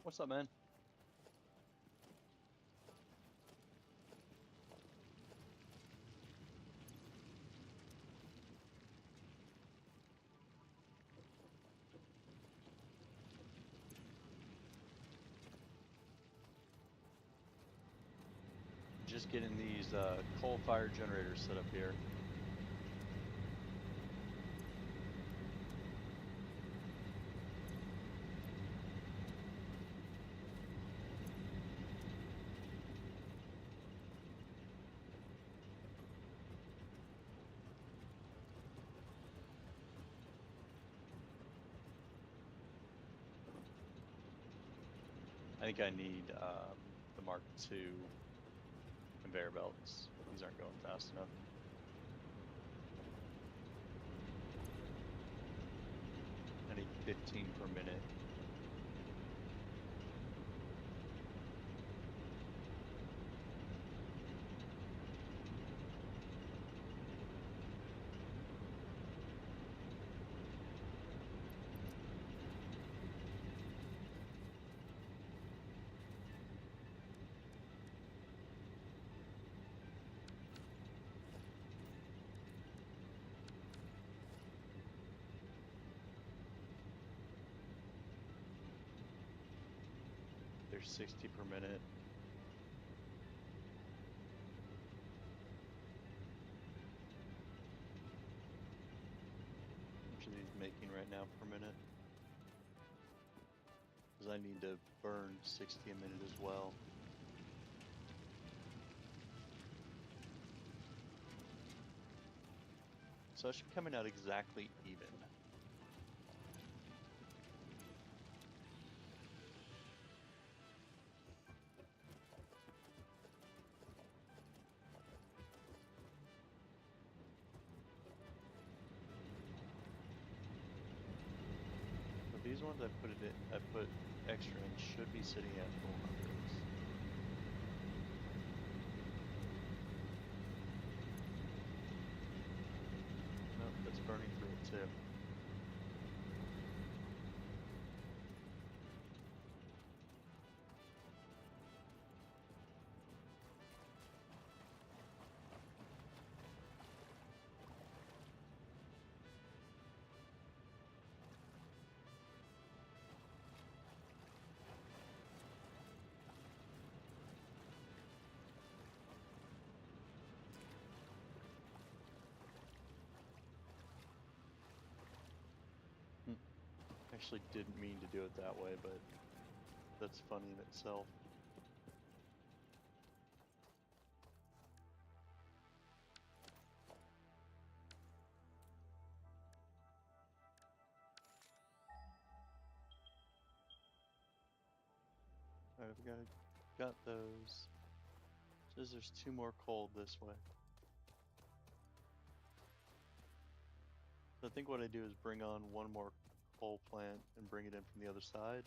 What's up, man? Just getting these coal-fired generators set up here. I think I need the Mark II conveyor belts. These aren't going fast enough. I need 15 per minute. There's 60 per minute. How much are these making right now per minute? Because I need to burn 60 a minute as well. So it should be coming out exactly even. So these ones I put extra in should be sitting at 400s. burning through it too. Actually didn't mean to do it that way, but that's funny in itself. Alright, got those. Says there's 2 more coal this way. So I think what I do is bring on 1 more coal plant and bring it in from the other side.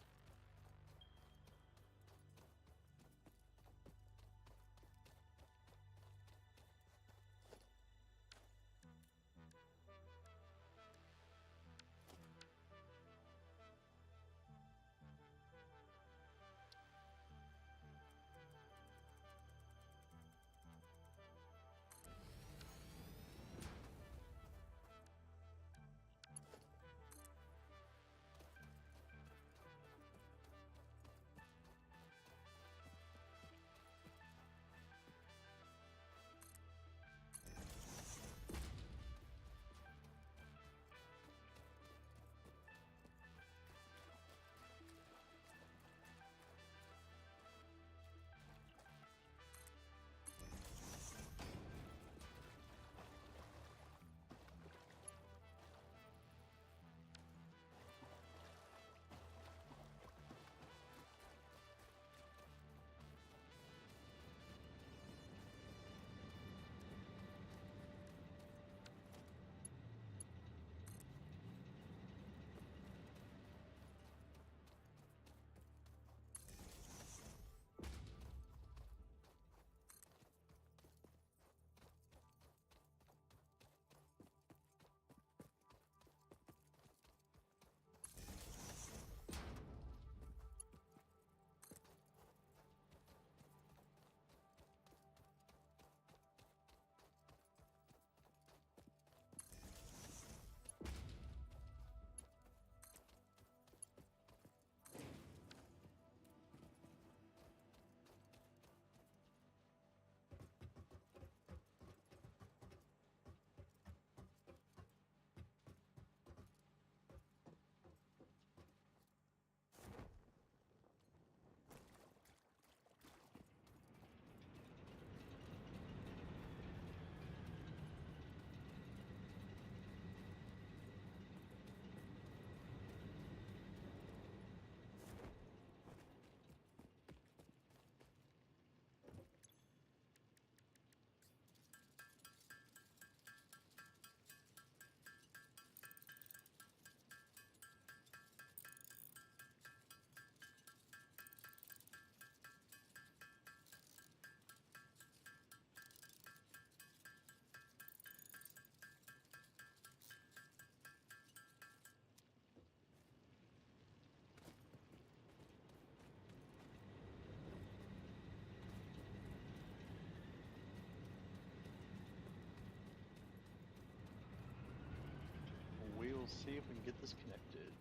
We'll see if we can get this connected.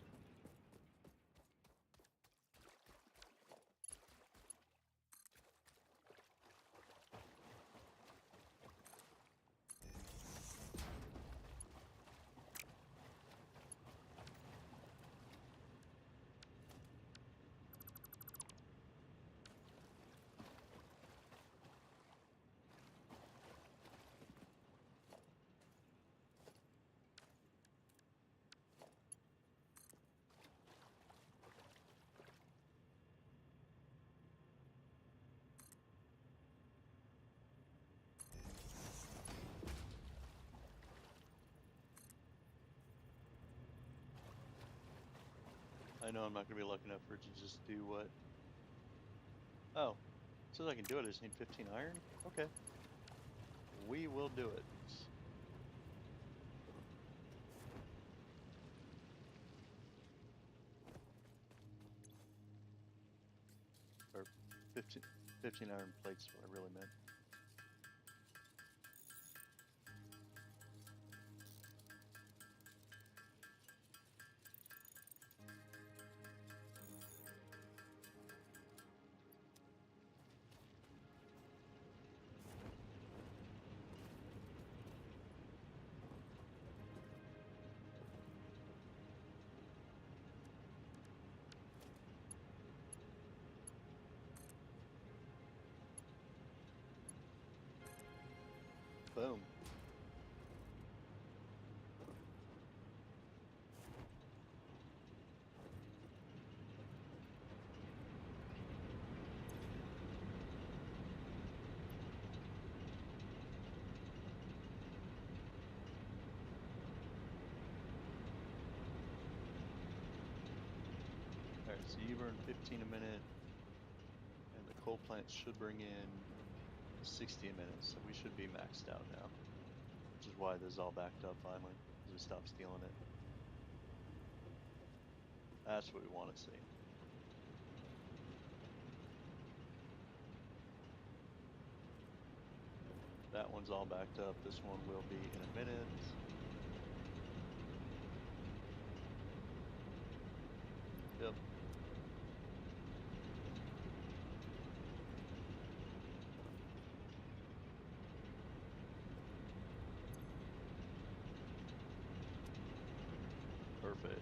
I know I'm not going to be lucky enough for it to just do what? Oh, it says I can do it. I just need 15 iron? Okay. We will do it. 15, 15 iron plates is what I really meant. Boom. All right, so you burn 15 a minute, and the coal plant should bring in 60 a minute, so we should be maxed out now, which is why this is all backed up finally, because we stopped stealing it. That's what we want to see. That one's all backed up. This one will be in a minute. Yep. Perfect.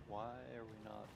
Why are we not?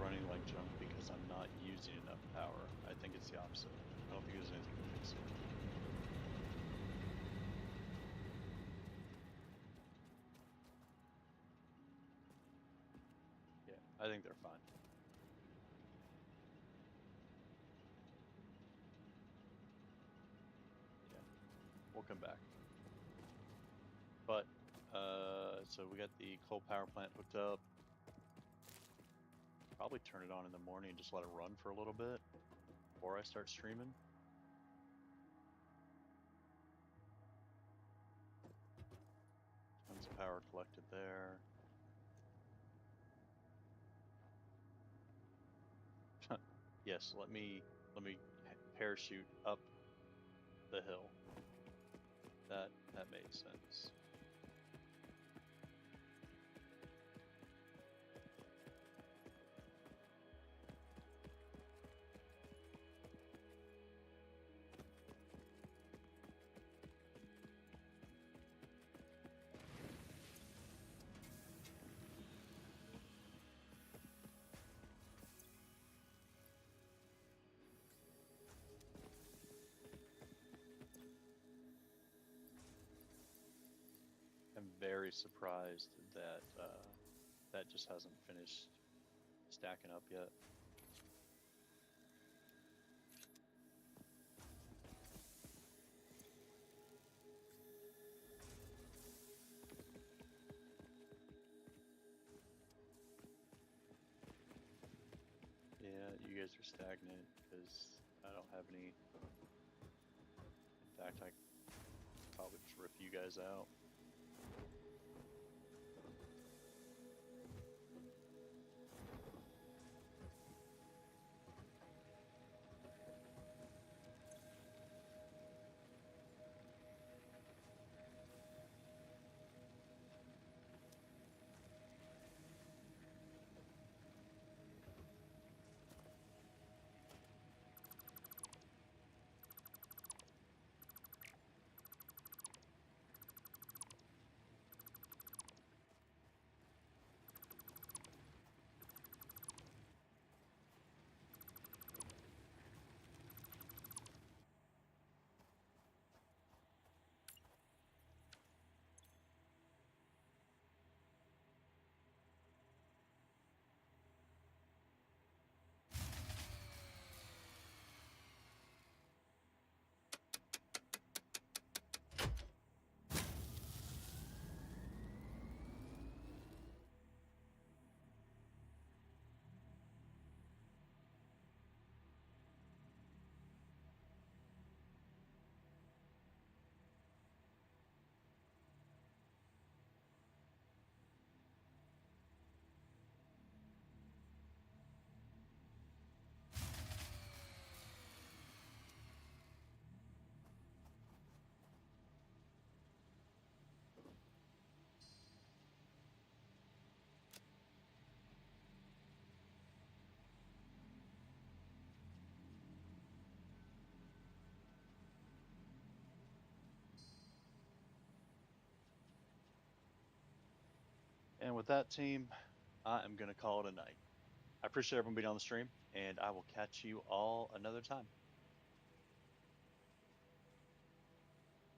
running like junk because I'm not using enough power. I think it's the opposite. I don't think there's anything to fix here. Yeah, I think they're fine. Yeah, we'll come back. But so we got the coal power plant hooked up. Probably turn it on in the morning and just let it run for a little bit before I start streaming. Tons of power collected there. Yes, let me parachute up the hill. That made sense. I'm very surprised that that just hasn't finished stacking up yet. Yeah, you guys are stagnant because I don't have any. In fact, I probably just rip you guys out. And with that, team, I am going to call it a night. I appreciate everyone being on the stream, and I will catch you all another time.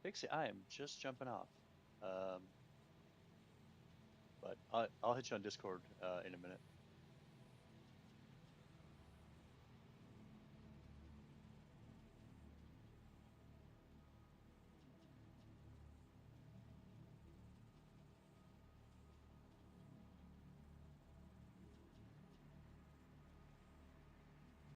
Pixie, I am just jumping off. Um, but I'll hit you on Discord in a minute.